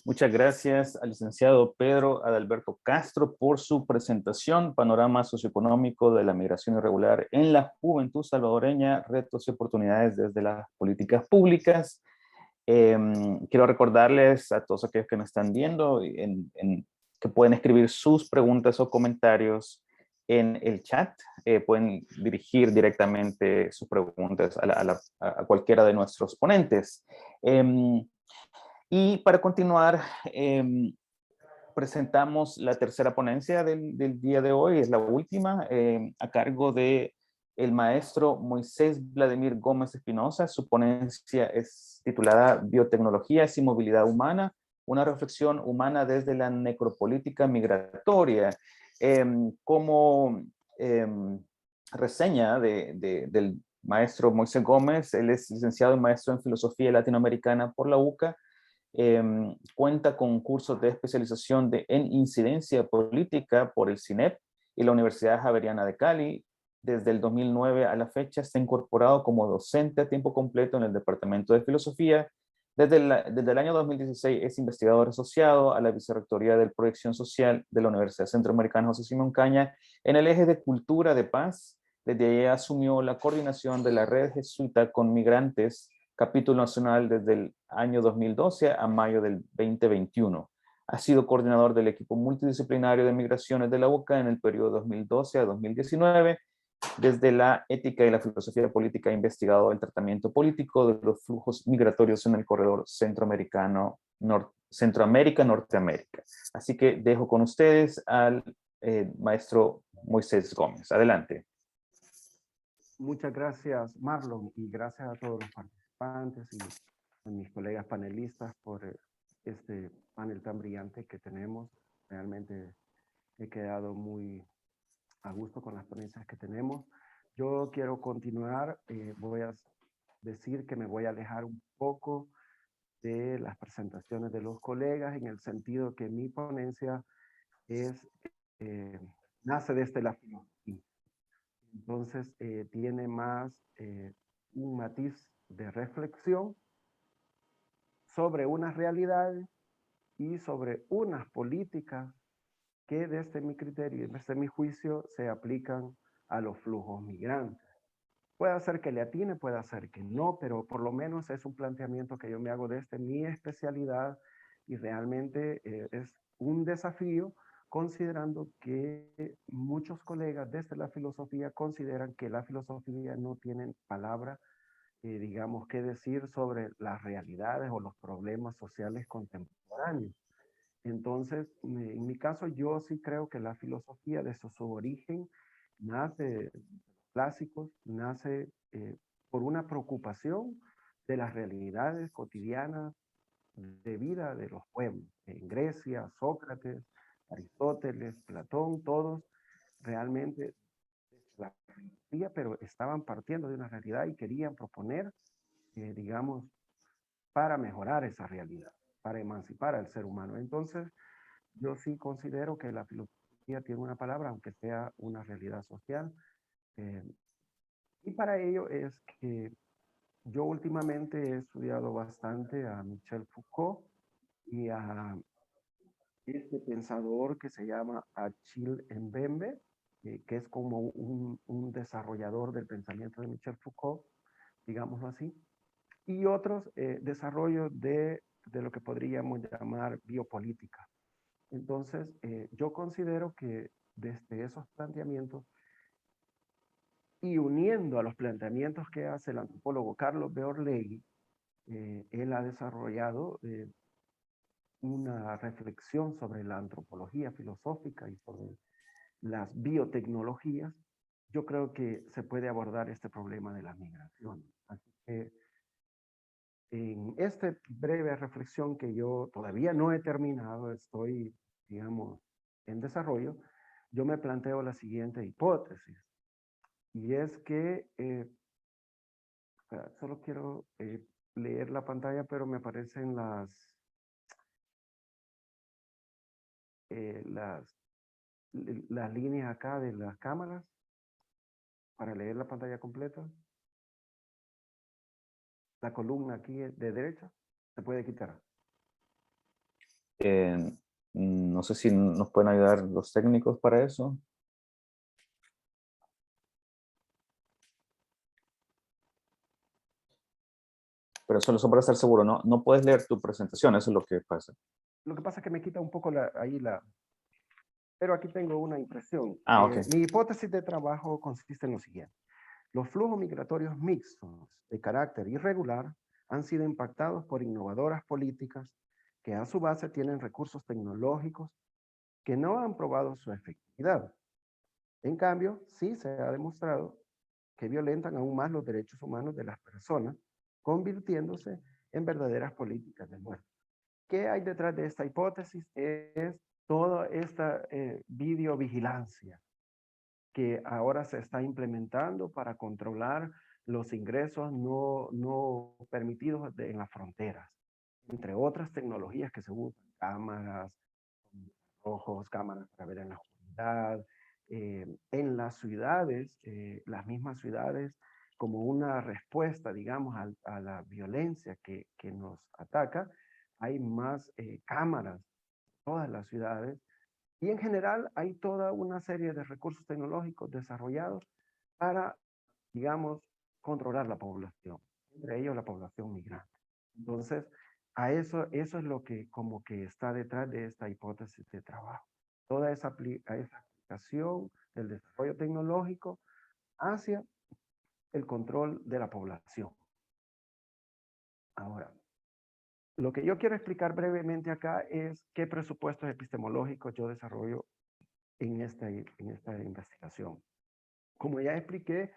Muchas gracias al licenciado Pedro Adalberto Castro por su presentación, Panorama Socioeconómico de la Migración Irregular en la Juventud Salvadoreña, Retos y Oportunidades desde las Políticas Públicas. Quiero recordarles a todos aquellos que nos están viendo que pueden escribir sus preguntas o comentarios en el chat. Pueden dirigir directamente sus preguntas a cualquiera de nuestros ponentes. Y para continuar, presentamos la tercera ponencia del día de hoy, es la última, a cargo de el maestro Moisés Vladimir Gómez Espinosa. Su ponencia es titulada Biotecnologías y Movilidad Humana, una reflexión humana desde la necropolítica migratoria. Como reseña del maestro Moisés Gómez, él es licenciado y maestro en Filosofía Latinoamericana por la UCA, cuenta con cursos de especialización en incidencia política por el CINEP y la Universidad Javeriana de Cali. Desde el 2009 a la fecha está incorporado como docente a tiempo completo en el Departamento de Filosofía. Desde el año 2016 es investigador asociado a la Vicerrectoría de Proyección Social de la Universidad Centroamericana José Simón Caña en el eje de Cultura de Paz. Desde ahí asumió la coordinación de la Red Jesuita con Migrantes, capítulo nacional desde el año 2012 a mayo del 2021. Ha sido coordinador del equipo multidisciplinario de migraciones de la UCA en el periodo 2012 a 2019. Desde la ética y la filosofía política ha investigado el tratamiento político de los flujos migratorios en el corredor Centroamérica-Norteamérica. Así que dejo con ustedes al maestro Moisés Gómez. Adelante. Muchas gracias, Marlon, y gracias a todos los participantes y a mis colegas panelistas por este panel tan brillante que tenemos. Realmente he quedado muy a gusto con las ponencias que tenemos. Yo quiero continuar, voy a decir que me voy a alejar un poco de las presentaciones de los colegas, en el sentido que mi ponencia es, nace desde la filosofía. Entonces, tiene más un matiz de reflexión sobre unas realidades y sobre unas políticas que desde mi criterio y desde mi juicio se aplican a los flujos migrantes. Puede ser que le atine, puede ser que no, pero por lo menos es un planteamiento que yo me hago desde mi especialidad y realmente es un desafío, considerando que muchos colegas desde la filosofía consideran que la filosofía no tiene palabra, digamos, que decir sobre las realidades o los problemas sociales contemporáneos. Entonces, en mi caso, yo sí creo que la filosofía desde su origen nace clásicos, nace por una preocupación de las realidades cotidianas de vida de los pueblos. En Grecia, Sócrates, Aristóteles, Platón, todos realmente la filosofía, pero estaban partiendo de una realidad y querían proponer, digamos, para mejorar esa realidad, para emancipar al ser humano. Entonces, yo sí considero que la filosofía tiene una palabra, aunque sea una realidad social. Y para ello es que yo últimamente he estudiado bastante a Michel Foucault y a este pensador que se llama Achille Mbembe, que es como un desarrollador del pensamiento de Michel Foucault, digámoslo así, y otros desarrollos de lo que podríamos llamar biopolítica. Entonces, yo considero que desde esos planteamientos y uniendo a los planteamientos que hace el antropólogo Carlos B. Orlegui, él ha desarrollado una reflexión sobre la antropología filosófica y sobre las biotecnologías. Yo creo que se puede abordar este problema de la migración. Así que en esta breve reflexión que yo todavía no he terminado, estoy, digamos, en desarrollo, yo me planteo la siguiente hipótesis. Y es que, solo quiero leer la pantalla, pero me aparecen las líneas acá de las cámaras para leer la pantalla completa. La columna aquí de derecha se puede quitar. No sé si nos pueden ayudar los técnicos para eso. Pero solo para estar seguro, no puedes leer tu presentación, eso es lo que pasa. Lo que pasa es que me quita un poco pero aquí tengo una impresión. Ah, ok. Mi hipótesis de trabajo consiste en lo siguiente. Los flujos migratorios mixtos de carácter irregular han sido impactados por innovadoras políticas que a su base tienen recursos tecnológicos que no han probado su efectividad. En cambio, sí se ha demostrado que violentan aún más los derechos humanos de las personas, convirtiéndose en verdaderas políticas de muerte. ¿Qué hay detrás de esta hipótesis? Es toda esta videovigilancia que ahora se está implementando para controlar los ingresos no permitidos en las fronteras, entre otras tecnologías que se usan, cámaras, ojos, cámaras para ver en la oscuridad, en las ciudades, las mismas ciudades, como una respuesta, digamos, a la violencia que nos ataca, hay más cámaras en todas las ciudades y en general hay toda una serie de recursos tecnológicos desarrollados para, digamos, controlar la población, entre ellos la población migrante. Entonces, eso es lo que como que está detrás de esta hipótesis de trabajo. Toda esa aplicación del desarrollo tecnológico hacia el control de la población. Ahora, lo que yo quiero explicar brevemente acá es qué presupuestos epistemológicos yo desarrollo en esta investigación. Como ya expliqué,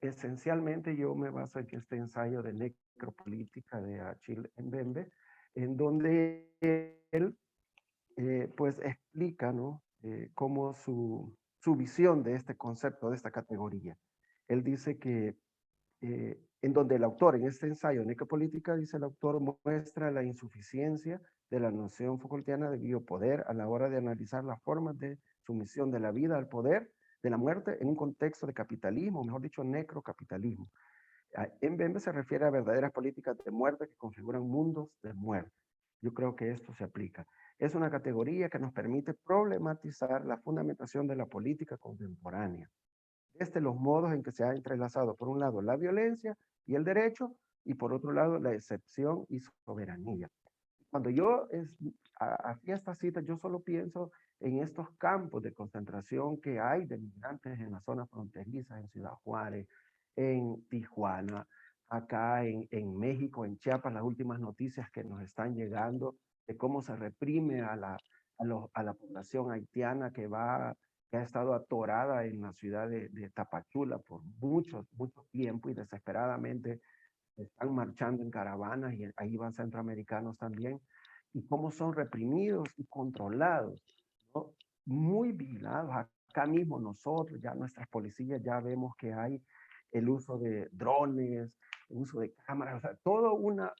esencialmente yo me baso en este ensayo de necropolítica de Achille Mbembe, en donde él pues explica, ¿no? Cómo su visión de este concepto, de esta categoría. Él dice que en donde el autor, en este ensayo necropolítica, dice el autor, muestra la insuficiencia de la noción Foucaultiana de biopoder a la hora de analizar las formas de sumisión de la vida al poder, de la muerte, en un contexto de capitalismo, mejor dicho, necrocapitalismo. En Mbembe se refiere a verdaderas políticas de muerte que configuran mundos de muerte. Yo creo que esto se aplica. Es una categoría que nos permite problematizar la fundamentación de la política contemporánea. Desde los modos en que se ha entrelazado, por un lado, la violencia y el derecho, y por otro lado, la excepción y soberanía. Cuando yo hacía esta cita, yo solo pienso en estos campos de concentración que hay de migrantes en las zonas fronterizas, en Ciudad Juárez, en Tijuana, acá en México, en Chiapas, las últimas noticias que nos están llegando de cómo se reprime a la población haitiana que ha estado atorada en la ciudad de Tapachula por mucho tiempo y desesperadamente están marchando en caravanas y ahí van centroamericanos también, y cómo son reprimidos y controlados, ¿no? Muy vigilados. Acá mismo nosotros, ya nuestras policías, ya vemos que hay el uso de drones, el uso de cámaras, o sea, toda una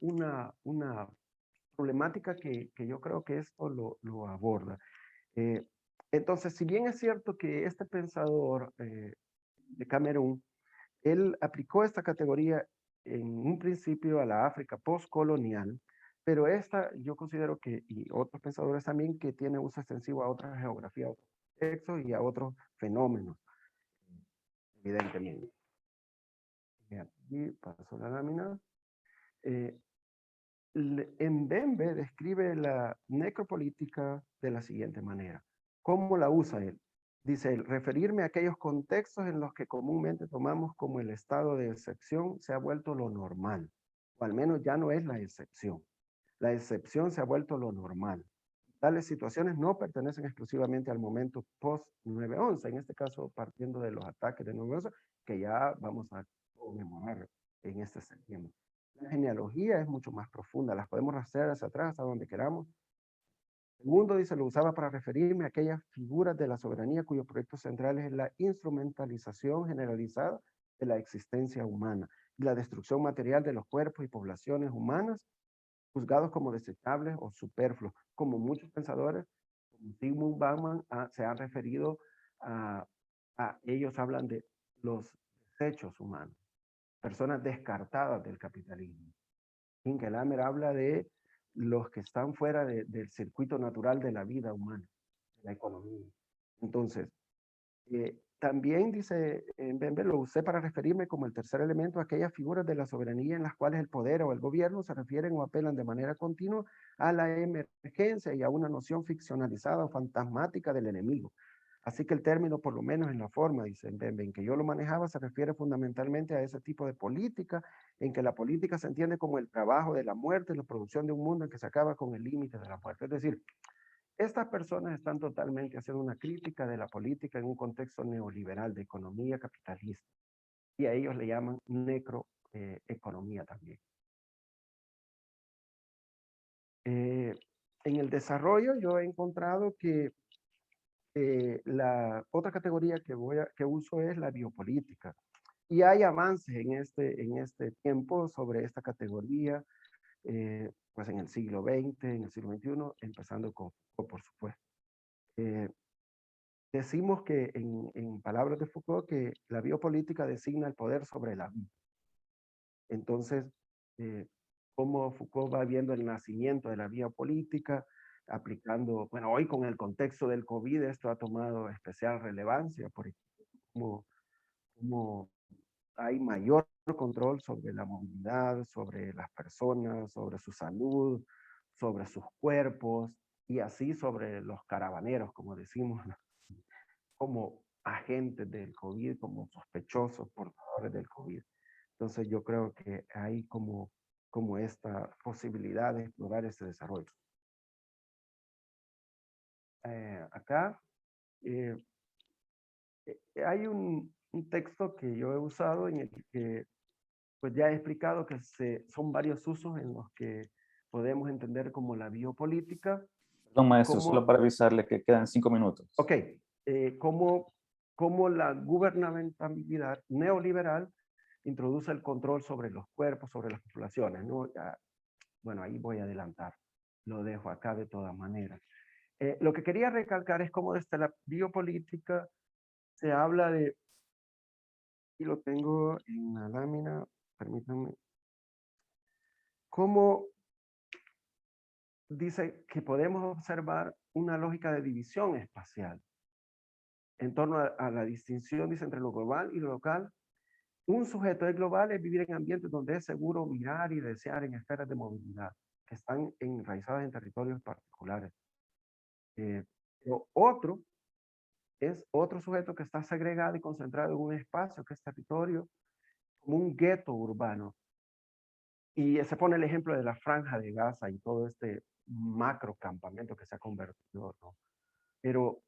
problemática que yo creo que esto lo aborda. Eh, entonces, si bien es cierto que este pensador de Camerún, él aplicó esta categoría en un principio a la África postcolonial, pero esta yo considero que, y otros pensadores también, que tiene uso extensivo a otras geografías, a otros contextos y a otros fenómenos, evidentemente. Y aquí paso la lámina. Mbembe describe la necropolítica de la siguiente manera. ¿Cómo la usa él? Dice él, referirme a aquellos contextos en los que comúnmente tomamos como el estado de excepción se ha vuelto lo normal, o al menos ya no es la excepción. La excepción se ha vuelto lo normal. Tales situaciones no pertenecen exclusivamente al momento post-9/11, en este caso partiendo de los ataques de 9/11, que ya vamos a conmemorar en este septiembre. La genealogía es mucho más profunda, las podemos rastrear hacia atrás, hasta donde queramos. Segundo, dice, lo usaba para referirme a aquellas figuras de la soberanía cuyo proyecto central es la instrumentalización generalizada de la existencia humana y la destrucción material de los cuerpos y poblaciones humanas, juzgados como desechables o superfluos, como muchos pensadores, como Zygmunt Bauman, se han referido a ellos hablan de los desechos humanos, personas descartadas del capitalismo. Hinkelhammer habla de los que están fuera del circuito natural de la vida humana, de la economía. Entonces, también dice Mbembe, lo usé para referirme como el tercer elemento a aquellas figuras de la soberanía en las cuales el poder o el gobierno se refieren o apelan de manera continua a la emergencia y a una noción ficcionalizada o fantasmática del enemigo. Así que el término, por lo menos en la forma, dice Mbembe, en que yo lo manejaba, se refiere fundamentalmente a ese tipo de política, en que la política se entiende como el trabajo de la muerte, la producción de un mundo en que se acaba con el límite de la muerte. Es decir, estas personas están totalmente haciendo una crítica de la política en un contexto neoliberal de economía capitalista. Y a ellos le llaman necroeconomía también. En el desarrollo yo he encontrado que la otra categoría que uso es la biopolítica. Y hay avances en este tiempo sobre esta categoría, pues en el siglo XX, en el siglo XXI, empezando con Foucault, por supuesto. Decimos que en palabras de Foucault que la biopolítica designa el poder sobre la vida. Entonces, cómo Foucault va viendo el nacimiento de la biopolítica, aplicando, bueno, hoy con el contexto del COVID esto ha tomado especial relevancia, por ejemplo, cómo hay mayor control sobre la movilidad, sobre las personas, sobre su salud, sobre sus cuerpos y así sobre los caravaneros, como decimos, como agentes del COVID, como sospechosos portadores del COVID. Entonces yo creo que hay como esta posibilidad de explorar ese desarrollo. Acá hay un texto que yo he usado en el que pues ya he explicado que son varios usos en los que podemos entender como la biopolítica. Perdón, maestro, Como, solo para avisarle que quedan 5 minutos. ok, como la gubernamentalidad neoliberal introduce el control sobre los cuerpos, sobre las poblaciones, ¿no? Ya, bueno, ahí voy a adelantar, lo dejo acá de todas maneras. Lo que quería recalcar es cómo desde la biopolítica se habla de, y lo tengo en la lámina, permítanme, cómo dice que podemos observar una lógica de división espacial en torno a la distinción, dice, entre lo global y lo local. Un sujeto es global es vivir en ambientes donde es seguro mirar y desear en esferas de movilidad que están enraizadas en territorios particulares. Pero otro es otro sujeto que está segregado y concentrado en un espacio que es territorio, como un gueto urbano. Y se pone el ejemplo de la Franja de Gaza y todo este macro campamento que se ha convertido, ¿no? Pero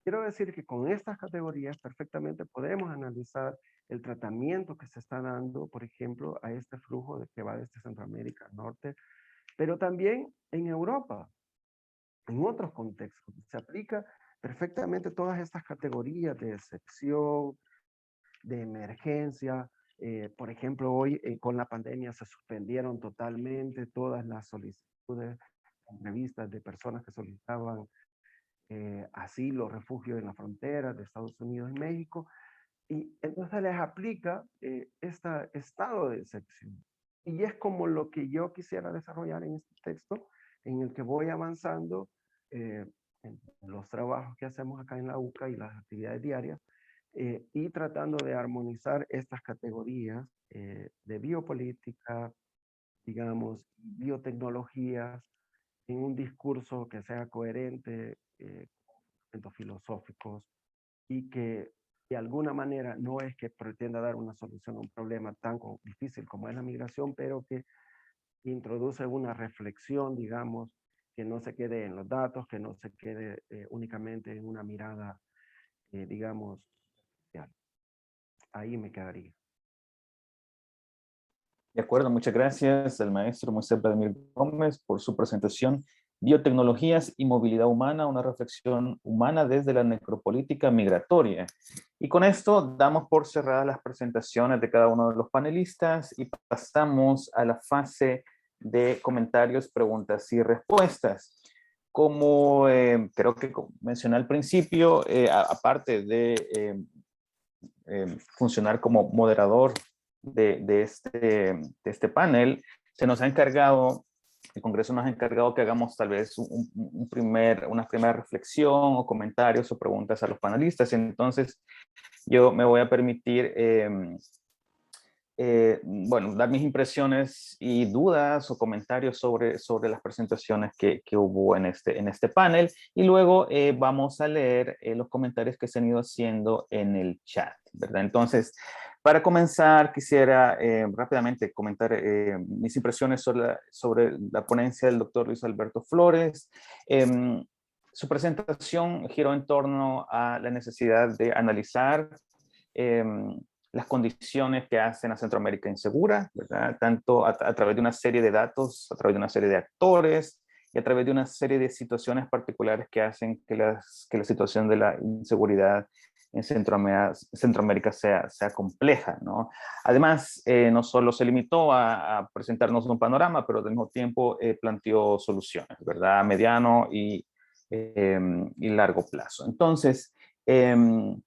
quiero decir que con estas categorías perfectamente podemos analizar el tratamiento que se está dando, por ejemplo, a este flujo que va desde Centroamérica al norte, pero también en Europa, en otros contextos. Se aplica perfectamente todas estas categorías de excepción, de emergencia. Por ejemplo, hoy con la pandemia se suspendieron totalmente todas las solicitudes, entrevistas de personas que solicitaban asilo, refugio en la frontera de Estados Unidos y México, y entonces les aplica este estado de excepción. Y es como lo que yo quisiera desarrollar en este texto, en el que voy avanzando en los trabajos que hacemos acá en la UCA y las actividades diarias, y tratando de armonizar estas categorías de biopolítica, digamos, biotecnologías, en un discurso que sea coherente, filosóficos, y que de alguna manera no es que pretenda dar una solución a un problema tan difícil como es la migración, pero que introduce una reflexión, digamos, que no se quede en los datos, que no se quede únicamente en una mirada, digamos, social. Ahí me quedaría. De acuerdo, muchas gracias al maestro Moisés Vladimir Gómez por su presentación. Biotecnologías y movilidad humana, una reflexión humana desde la necropolítica migratoria. Y con esto damos por cerradas las presentaciones de cada uno de los panelistas y pasamos a la fase de comentarios, preguntas y respuestas. Como creo que mencioné al principio, aparte de funcionar como moderador de este panel, se nos ha encargado, el Congreso nos ha encargado que hagamos tal vez una primera reflexión o comentarios o preguntas a los panelistas. Entonces, yo me voy a permitir, bueno, dar mis impresiones y dudas o comentarios sobre las presentaciones que hubo en este panel, y luego vamos a leer los comentarios que se han ido haciendo en el chat, ¿verdad? Entonces, para comenzar, quisiera rápidamente comentar mis impresiones sobre la ponencia del doctor Luis Alberto Flores. Su presentación giró en torno a la necesidad de analizar las condiciones que hacen a Centroamérica insegura, ¿verdad? Tanto a través de una serie de datos, a través de una serie de actores y a través de una serie de situaciones particulares que hacen que la situación de la inseguridad en Centroamérica sea compleja, ¿no? Además, no solo se limitó a presentarnos un panorama, pero al mismo tiempo planteó soluciones, ¿verdad? A mediano y largo plazo. Entonces,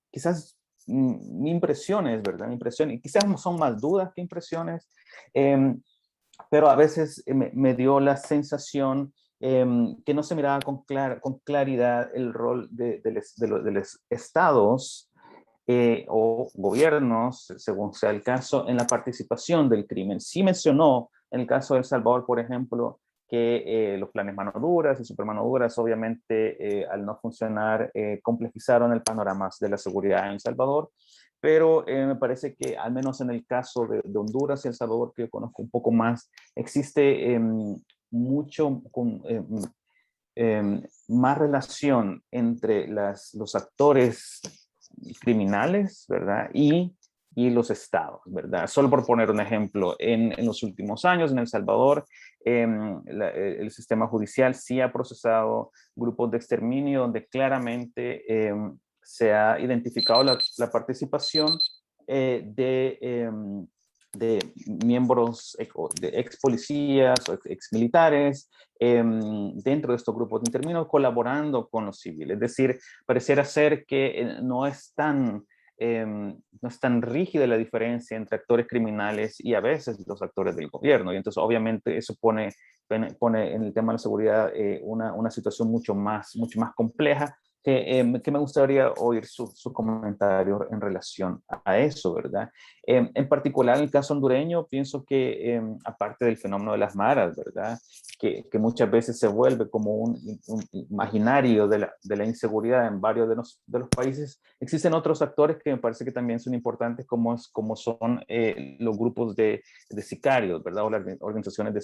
quizás mi impresiones, ¿verdad? Mi impresión, y quizás son más dudas que impresiones, pero a veces me dio la sensación que no se miraba con claridad el rol de los estados o gobiernos, según sea el caso, en la participación del crimen. Sí mencionó, en el caso de El Salvador, por ejemplo, que los planes mano duras y super mano duras, obviamente, al no funcionar, complejizaron el panorama de la seguridad en El Salvador, pero me parece que al menos en el caso de Honduras y El Salvador, que yo conozco un poco más, existe mucho más relación entre los actores criminales, ¿verdad? Y los estados, ¿verdad? Solo por poner un ejemplo, en los últimos años en El Salvador, el sistema judicial sí ha procesado grupos de exterminio donde claramente se ha identificado la participación de miembros de ex policías o ex militares dentro de estos grupos de intermedios colaborando con los civiles. Es decir, pareciera ser que no es tan rígida la diferencia entre actores criminales y a veces los actores del gobierno. Y entonces obviamente eso pone en el tema de la seguridad una situación mucho más compleja, que me gustaría oír su comentario en relación a eso, ¿verdad? En particular, en el caso hondureño, pienso que aparte del fenómeno de las maras, ¿verdad? Que muchas veces se vuelve como un imaginario de la inseguridad en varios de los países, existen otros actores que me parece que también son importantes, como son los grupos de sicarios, ¿verdad? O las organizaciones de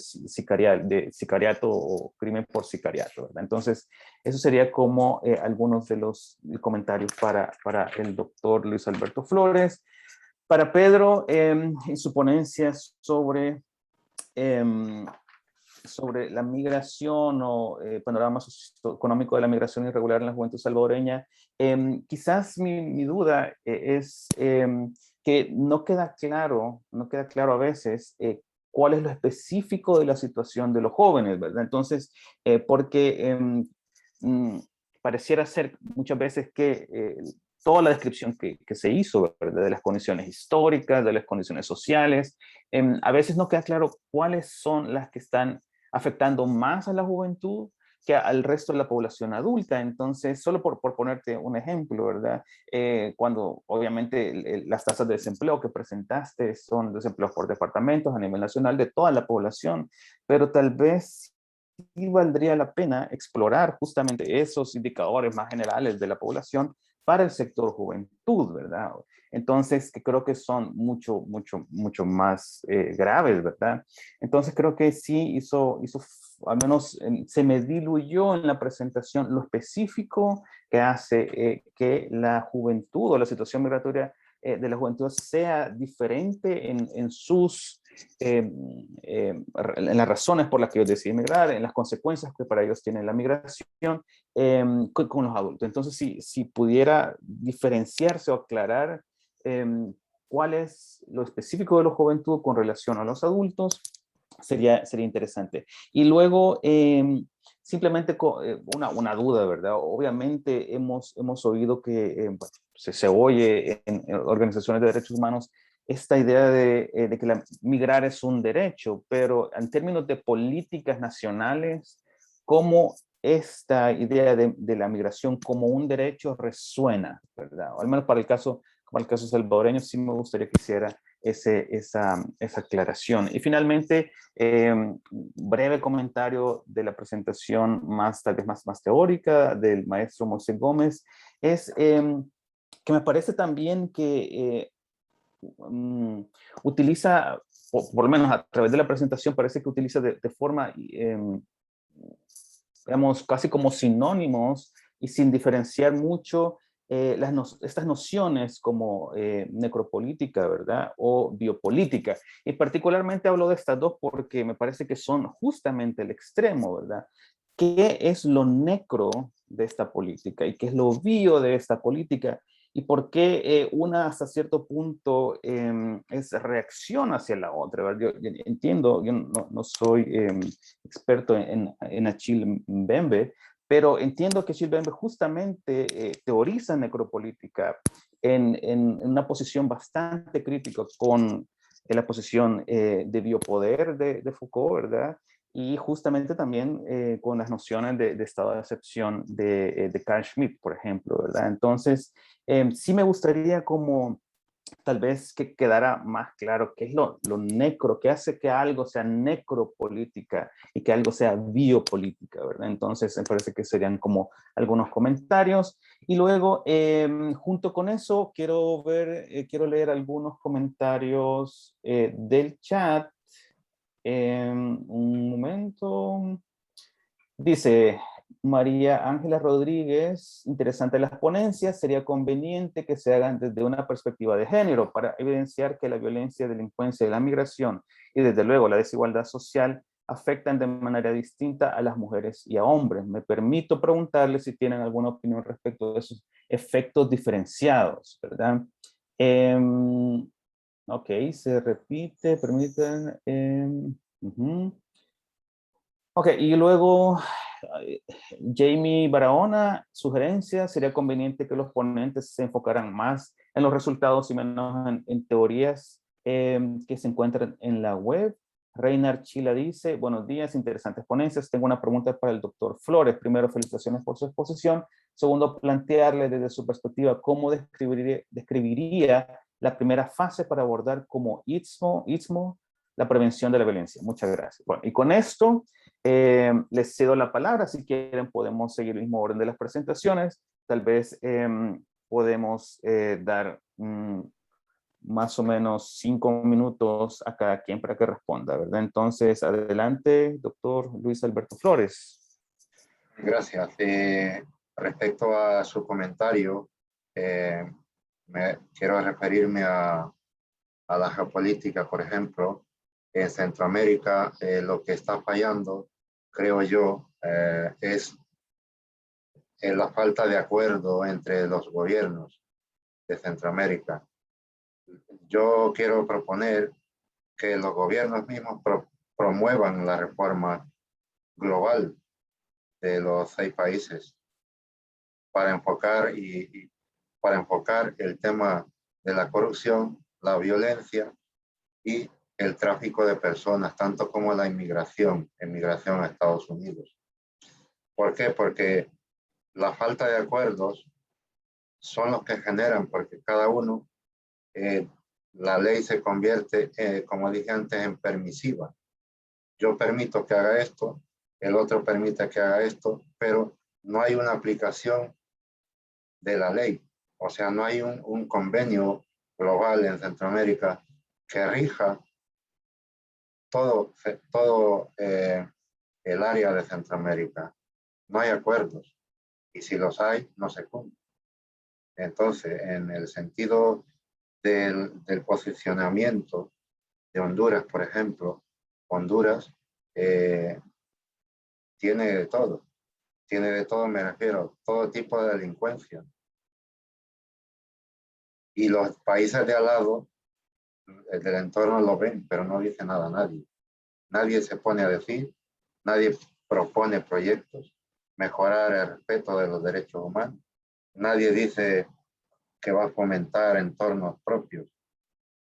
sicariato o crimen por sicariato, ¿verdad? Entonces, eso sería como algunos de los comentarios para el doctor Luis Alberto Flores. Para Pedro, en su ponencia sobre la migración o panorama socioeconómico de la migración irregular en la juventud salvadoreña, quizás mi duda es que no queda claro a veces cuál es lo específico de la situación de los jóvenes, ¿verdad? Entonces, porque pareciera ser muchas veces que toda la descripción que se hizo, ¿verdad? De las condiciones históricas, de las condiciones sociales, a veces no queda claro cuáles son las que están afectando más a la juventud que al resto de la población adulta. Entonces, solo por ponerte un ejemplo, ¿verdad? Cuando obviamente las tasas de desempleo que presentaste son desempleos por departamentos a nivel nacional de toda la población, pero tal vez sí valdría la pena explorar justamente esos indicadores más generales de la población para el sector juventud, ¿verdad? Entonces, que creo que son mucho más graves, ¿verdad? Entonces, creo que sí hizo al menos se me diluyó en la presentación lo específico que hace que la juventud o la situación migratoria de la juventud sea diferente en las razones por las que ellos deciden migrar, en las consecuencias que para ellos tiene la migración con los adultos. Entonces, si pudiera diferenciarse o aclarar cuál es lo específico de la juventud con relación a los adultos, sería interesante. Y luego, simplemente una duda, ¿verdad? Obviamente hemos oído que se oye en organizaciones de derechos humanos esta idea de que migrar es un derecho, pero en términos de políticas nacionales, ¿cómo esta idea de la migración como un derecho resuena, ¿verdad? O al menos para el caso salvadoreño, sí me gustaría que hiciera esa aclaración. Y finalmente, breve comentario de la presentación tal vez más teórica del maestro Moisés Gómez, es que me parece también que utiliza, por lo menos a través de la presentación, parece que utiliza de forma, digamos, casi como sinónimos y sin diferenciar mucho estas nociones como necropolítica, ¿verdad? O biopolítica. Y particularmente hablo de estas dos porque me parece que son justamente el extremo, ¿verdad? ¿Qué es lo necro de esta política y qué es lo bio de esta política? Y por qué una hasta cierto punto es reacción hacia la otra, ¿verdad? Yo entiendo, yo no soy experto en Achille Mbembe, pero entiendo que Achille Mbembe justamente teoriza necropolítica en una posición bastante crítica con la posición de biopoder de Foucault, ¿verdad? y justamente también con las nociones de estado de excepción de Carl Schmitt, por ejemplo, ¿verdad? Entonces, sí me gustaría como tal vez que quedara más claro qué es lo necro, qué hace que algo sea necropolítica y que algo sea biopolítica, ¿verdad? Entonces, me parece que serían como algunos comentarios. Y luego, junto con eso, quiero leer algunos comentarios del chat. Un momento. Dice María Ángela Rodríguez, interesante las ponencias, sería conveniente que se hagan desde una perspectiva de género para evidenciar que la violencia, delincuencia y la migración y desde luego la desigualdad social afectan de manera distinta a las mujeres y a hombres. Me permito preguntarles si tienen alguna opinión respecto de esos efectos diferenciados, ¿verdad? Ok, se repite, permiten. Ok, y luego Jamie Barahona, sugerencia, sería conveniente que los ponentes se enfocaran más en los resultados y menos en teorías que se encuentran en la web. Reinar Chila dice, buenos días, interesantes ponencias. Tengo una pregunta para el doctor Flores. Primero, felicitaciones por su exposición. Segundo, plantearle desde su perspectiva cómo describiría la primera fase para abordar como istmo la prevención de la violencia. Muchas gracias. Bueno, y con esto les cedo la palabra. Si quieren podemos seguir el mismo orden de las presentaciones. Tal vez podemos dar más o menos 5 minutos a cada quien para que responda, ¿verdad? Entonces, adelante, doctor Luis Alberto Flores. Gracias. Respecto a su comentario, quiero referirme a la geopolítica, por ejemplo. En Centroamérica, lo que está fallando, creo yo, es la falta de acuerdo entre los gobiernos de Centroamérica. Yo quiero proponer que los gobiernos mismos promuevan la reforma global de los 6 países para enfocar para enfocar el tema de la corrupción, la violencia y el tráfico de personas, tanto como la emigración a Estados Unidos. ¿Por qué? Porque la falta de acuerdos son los que generan, porque cada uno, la ley se convierte, como dije antes, en permisiva. Yo permito que haga esto, el otro permite que haga esto, pero no hay una aplicación de la ley. O sea, no hay un convenio global en Centroamérica que rija todo el área de Centroamérica. No hay acuerdos. Y si los hay, no se cumplen. Entonces, en el sentido del posicionamiento de Honduras, por ejemplo, Honduras tiene de todo. Tiene de todo, me refiero, todo tipo de delincuencia. Y los países de al lado, del entorno lo ven, pero no dice nada a nadie. Nadie se pone a decir, nadie propone proyectos, mejorar el respeto de los derechos humanos. Nadie dice que va a fomentar entornos propios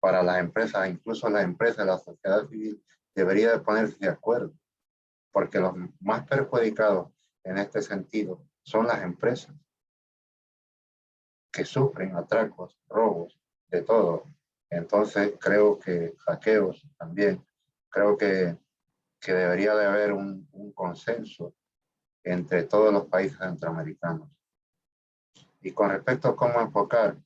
para las empresas, incluso las empresas, la sociedad civil debería de ponerse de acuerdo, porque los más perjudicados en este sentido son las empresas que sufren atracos, robos, de todo. Entonces creo que hackeos también, creo que debería de haber un consenso entre todos los países centroamericanos. Y con respecto a cómo enfocar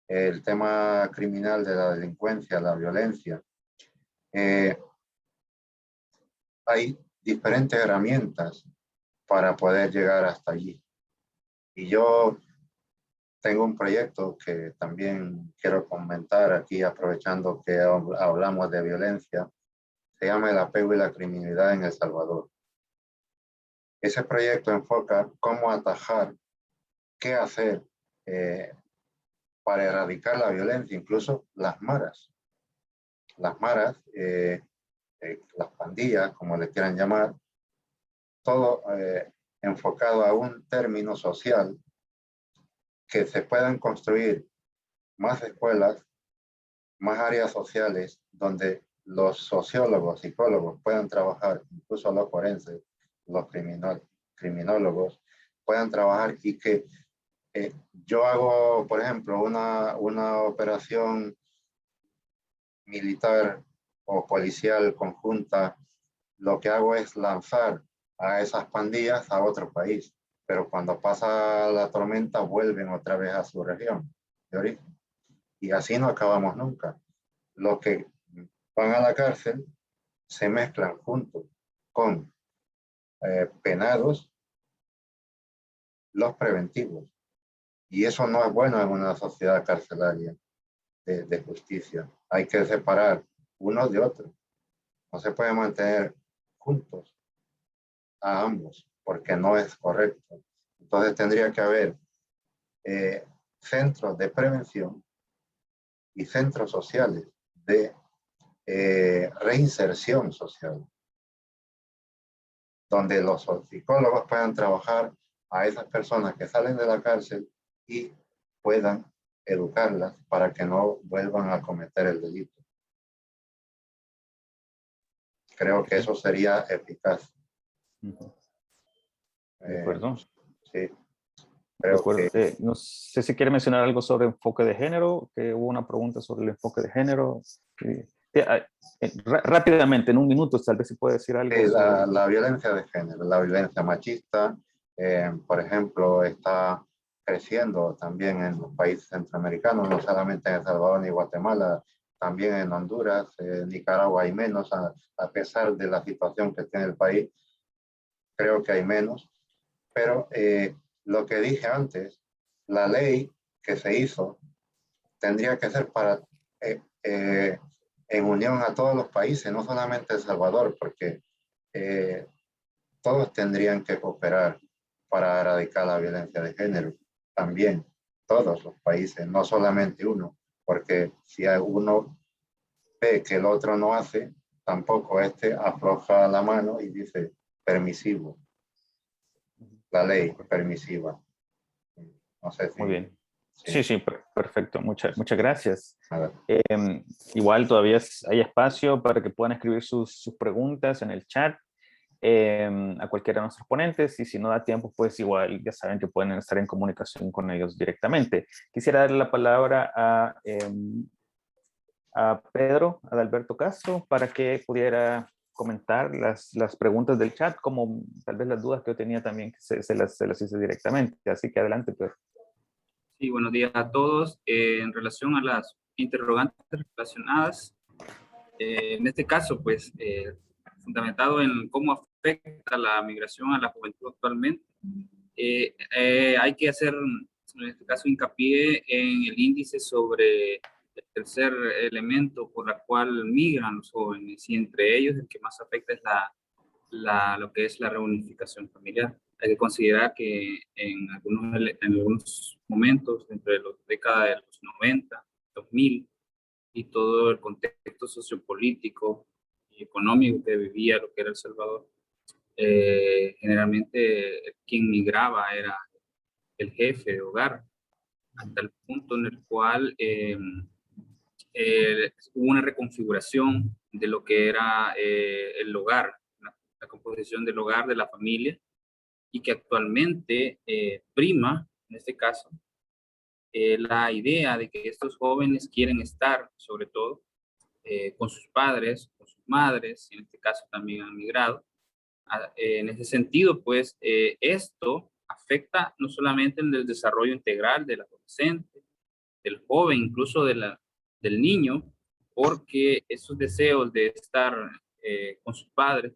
el tema criminal de la delincuencia, la violencia, hay diferentes herramientas para poder llegar hasta allí. Y yo tengo un proyecto que también quiero comentar aquí, aprovechando que hablamos de violencia. Se llama El apego y la criminalidad en El Salvador. Ese proyecto enfoca cómo atajar, qué hacer para erradicar la violencia, incluso las maras. Las maras, las pandillas, como le quieran llamar, todo enfocado a un término social, que se puedan construir más escuelas, más áreas sociales donde los sociólogos, psicólogos puedan trabajar, incluso los forenses, los criminólogos, puedan trabajar y que yo hago, por ejemplo, una operación militar o policial conjunta, lo que hago es lanzar a esas pandillas a otro país, pero cuando pasa la tormenta vuelven otra vez a su región de origen. Y así no acabamos nunca. Los que van a la cárcel se mezclan junto con penados, los preventivos. Y eso no es bueno en una sociedad carcelaria de justicia. Hay que separar uno de otro. No se puede mantener juntos a ambos porque no es correcto. Entonces tendría que haber centros de prevención y centros sociales de reinserción social, donde los psicólogos puedan trabajar a esas personas que salen de la cárcel y puedan educarlas para que no vuelvan a cometer el delito. Creo que eso sería eficaz. De acuerdo. Sí. De acuerdo. No sé si quiere mencionar algo sobre enfoque de género, que hubo una pregunta sobre el enfoque de género. Rápidamente, en un minuto, tal vez se puede decir algo. La violencia de género, la violencia machista, por ejemplo, está creciendo también en los países centroamericanos, no solamente en El Salvador ni Guatemala, también en Honduras, Nicaragua hay menos, a pesar de la situación que tiene el país, creo que hay menos. Pero lo que dije antes, la ley que se hizo tendría que ser para en unión a todos los países, no solamente El Salvador, porque todos tendrían que cooperar para erradicar la violencia de género. También todos los países, no solamente uno, porque si uno ve que el otro no hace, tampoco este afloja la mano y dice permisivo. La ley permisiva. No sé si... Muy bien. Sí, perfecto. Muchas gracias. Nada. Igual todavía hay espacio para que puedan escribir sus preguntas en el chat a cualquiera de nuestros ponentes, y si no da tiempo, pues igual ya saben que pueden estar en comunicación con ellos directamente. Quisiera darle la palabra a Pedro Adalberto Castro para que pudiera comentar las preguntas del chat, como tal vez las dudas que yo tenía también, que se las hice directamente. Así que adelante, Pedro. Sí, buenos días a todos. En relación a las interrogantes relacionadas, en este caso, pues, fundamentado en cómo afecta la migración a la juventud actualmente, hay que hacer, en este caso, hincapié en el índice sobre el tercer elemento por la cual migran los jóvenes, y entre ellos el que más afecta es lo que es la reunificación familiar. Hay que considerar que en algunos momentos, entre las décadas de los 90, 2000, y todo el contexto sociopolítico y económico que vivía lo que era El Salvador, generalmente quien migraba era el jefe de hogar, hasta el punto en el cual hubo una reconfiguración de lo que era el hogar, la composición del hogar, de la familia, y que actualmente prima, en este caso, la idea de que estos jóvenes quieren estar, sobre todo, con sus padres, con sus madres, y en este caso también han migrado. En ese sentido, pues, esto afecta no solamente en el desarrollo integral del adolescente, del joven, incluso del niño, porque esos deseos de estar con sus padres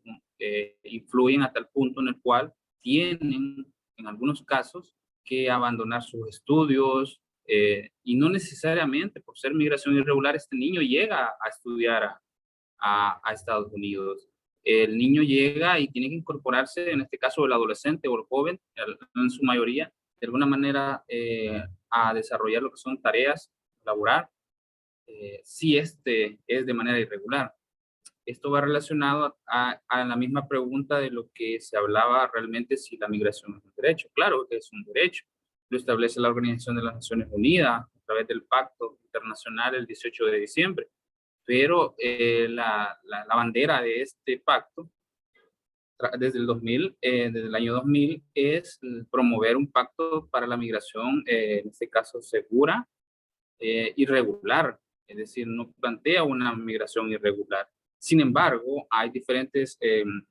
influyen a tal punto en el cual tienen, en algunos casos, que abandonar sus estudios, y no necesariamente por ser migración irregular este niño llega a estudiar a Estados Unidos. El niño llega y tiene que incorporarse, en este caso el adolescente o el joven, en su mayoría, de alguna manera a desarrollar lo que son tareas, laborar, si este es de manera irregular. Esto va relacionado a la misma pregunta de lo que se hablaba realmente, si la migración es un derecho. Claro que es un derecho. Lo establece la Organización de las Naciones Unidas a través del Pacto Internacional el 18 de diciembre. pero la bandera de este pacto desde el año 2000 es promover un pacto para la migración, en este caso segura, irregular, es decir, no plantea una migración irregular. Sin embargo, hay diferentes, en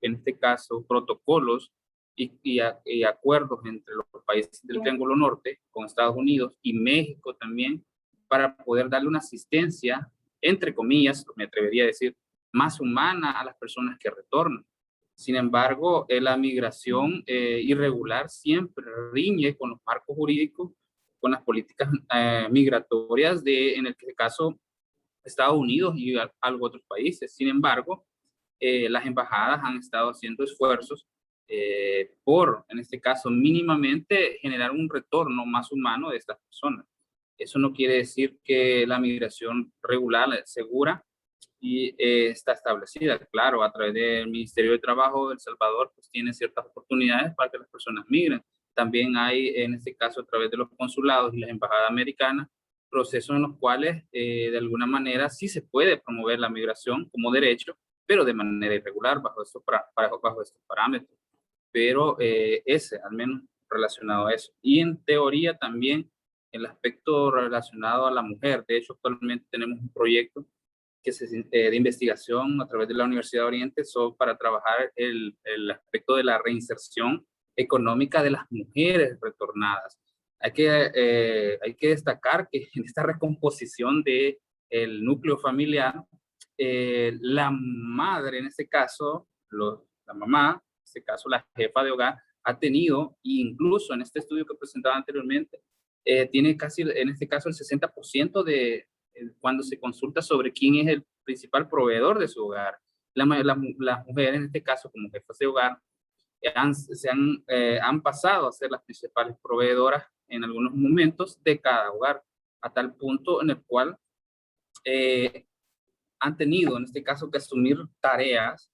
este caso, protocolos y acuerdos entre los países del Triángulo Norte, con Estados Unidos y México también, para poder darle una asistencia, entre comillas, me atrevería a decir, más humana a las personas que retornan. Sin embargo, la migración irregular siempre riñe con los marcos jurídicos, con las políticas migratorias de, en el caso, Estados Unidos y algo otros países. Sin embargo, las embajadas han estado haciendo esfuerzos por, en este caso, mínimamente generar un retorno más humano de estas personas. Eso no quiere decir que la migración regular, segura, y está establecida, claro, a través del Ministerio de Trabajo de El Salvador, pues tiene ciertas oportunidades para que las personas migren. También hay, en este caso, a través de los consulados y las embajadas americanas, procesos en los cuales, de alguna manera, sí se puede promover la migración como derecho, pero de manera irregular, bajo estos parámetros. Pero ese, al menos, relacionado a eso. Y en teoría también, el aspecto relacionado a la mujer. De hecho, actualmente tenemos un proyecto de investigación a través de la Universidad de Oriente para trabajar el aspecto de la reinserción económica de las mujeres retornadas. Hay que destacar que en esta recomposición del núcleo familiar, la madre, en este caso, la mamá, en este caso la jefa de hogar, ha tenido, incluso en este estudio que presentaba anteriormente, tiene casi, en este caso, el 60% de cuando se consulta sobre quién es el principal proveedor de su hogar. Las mujeres, en este caso, como jefas de hogar, han pasado a ser las principales proveedoras en algunos momentos de cada hogar, a tal punto en el cual han tenido, en este caso, que asumir tareas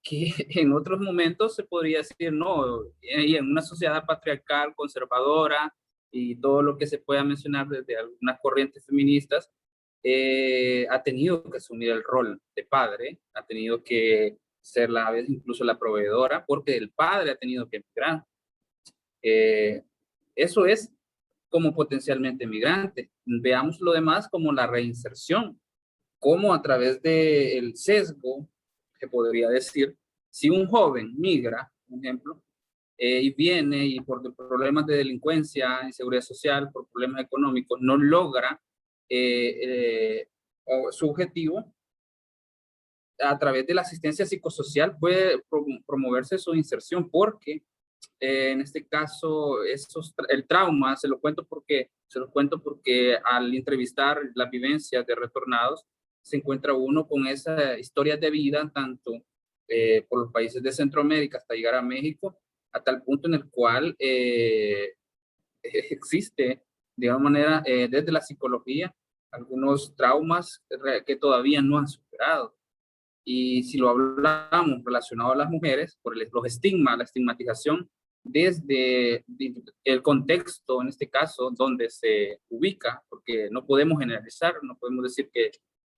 que en otros momentos se podría decir no, y en una sociedad patriarcal, conservadora, y todo lo que se pueda mencionar desde algunas corrientes feministas, ha tenido que asumir el rol de padre, ha tenido que ser la vez incluso la proveedora, porque el padre ha tenido que emigrar. Eso es como potencialmente migrante. Veamos lo demás como la reinserción, como a través del sesgo, que podría decir, si un joven migra, por ejemplo, y viene y por problemas de delincuencia, inseguridad social, por problemas económicos, no logra su objetivo, a través de la asistencia psicosocial puede promoverse su inserción, porque en este caso el trauma se lo cuento porque al entrevistar las vivencias de retornados se encuentra uno con esa historia de vida tanto por los países de Centroamérica hasta llegar a México, a tal punto en el cual existe de alguna manera desde la psicología algunos traumas que todavía no han superado. Y si lo hablamos relacionado a las mujeres, por los estigmas, la estigmatización, desde el contexto, en este caso, donde se ubica, porque no podemos generalizar, no podemos decir que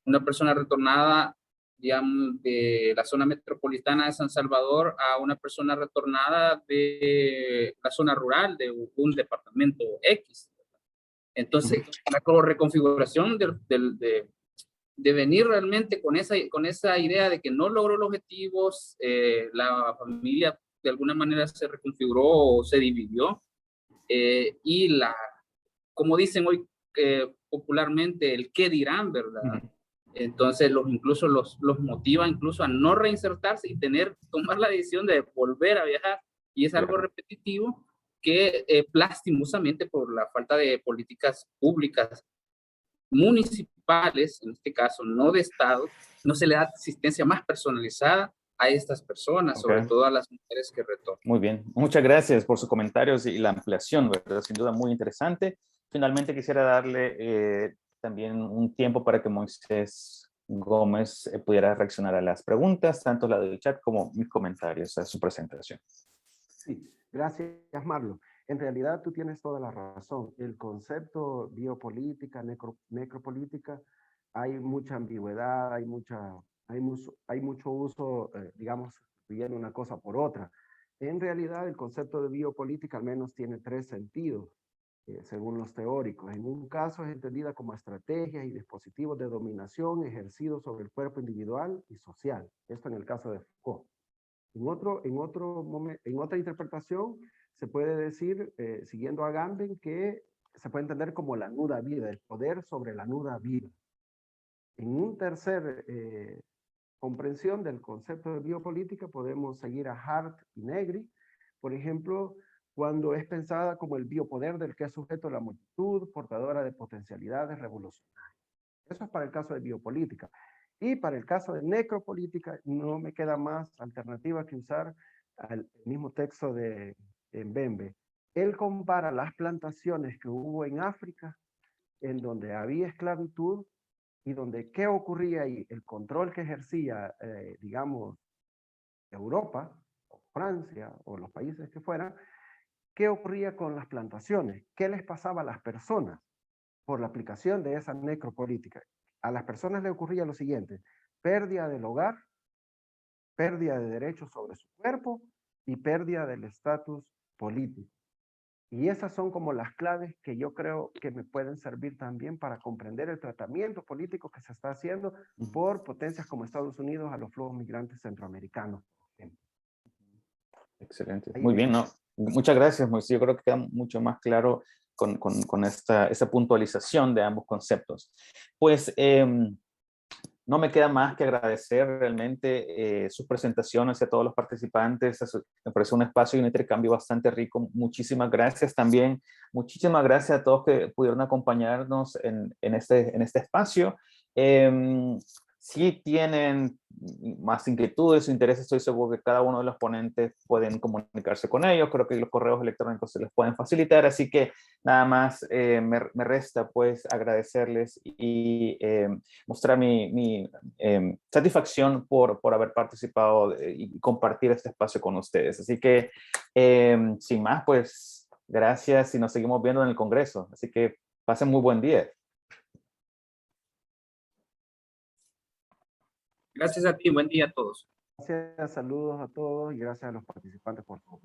una persona retornada, digamos, de la zona metropolitana de San Salvador a una persona retornada de la zona rural de un departamento X. Entonces, la reconfiguración de venir realmente con esa idea de que no logró los objetivos, la familia de alguna manera se reconfiguró o se dividió, y como dicen hoy popularmente, el qué dirán, ¿verdad? Entonces incluso los motiva incluso a no reinsertarse y tomar la decisión de volver a viajar, y es algo repetitivo que lastimosamente por la falta de políticas públicas municipales, en este caso no de Estado, no se le da asistencia más personalizada a estas personas, sobre todo a las mujeres que retornan. Muy bien, muchas gracias por sus comentarios y la ampliación, ¿verdad? Sin duda muy interesante. Finalmente quisiera darle también un tiempo para que Moisés Gómez pudiera reaccionar a las preguntas, tanto la del chat como mis comentarios a su presentación. Sí, gracias Marlon. En realidad tú tienes toda la razón. El concepto biopolítica, necropolítica, hay mucha ambigüedad, hay mucho uso, digamos, sustituyendo una cosa por otra. En realidad, el concepto de biopolítica al menos tiene 3 sentidos, según los teóricos. En un caso es entendida como estrategias y dispositivos de dominación ejercidos sobre el cuerpo individual y social. Esto en el caso de Foucault. En otra interpretación, se puede decir, siguiendo a Agamben, que se puede entender como la nuda vida, el poder sobre la nuda vida. En un tercer comprensión del concepto de biopolítica, podemos seguir a Hart y Negri, por ejemplo, cuando es pensada como el biopoder del que es sujeto la multitud, portadora de potencialidades revolucionarias. Eso es para el caso de biopolítica. Y para el caso de necropolítica, no me queda más alternativa que usar el mismo texto de Mbembe. Él compara las plantaciones que hubo en África, en donde había esclavitud, y donde qué ocurría ahí, el control que ejercía, digamos, Europa, o Francia, o los países que fueran, qué ocurría con las plantaciones, qué les pasaba a las personas por la aplicación de esa necropolítica. A las personas le ocurría lo siguiente: pérdida del hogar, pérdida de derechos sobre su cuerpo y pérdida del estatus político. Y esas son como las claves que yo creo que me pueden servir también para comprender el tratamiento político que se está haciendo por potencias como Estados Unidos a los flujos migrantes centroamericanos. Excelente. Ahí Muy bien, dejo. ¿no? Muchas gracias, Moisés. Yo creo que queda mucho más claro con esa puntualización de ambos conceptos. Pues no me queda más que agradecer realmente sus presentaciones a todos los participantes. Me parece un espacio y un intercambio bastante rico. Muchísimas gracias también. Muchísimas gracias a todos que pudieron acompañarnos en este espacio. Si tienen más inquietudes o intereses, estoy seguro que cada uno de los ponentes pueden comunicarse con ellos. Creo que los correos electrónicos se les pueden facilitar. Así que nada más me resta pues agradecerles y mostrar mi satisfacción por haber participado y compartir este espacio con ustedes. Así que, sin más, pues, gracias y nos seguimos viendo en el Congreso. Así que pasen muy buen día. Gracias a ti, buen día a todos. Gracias, saludos a todos y gracias a los participantes por todo.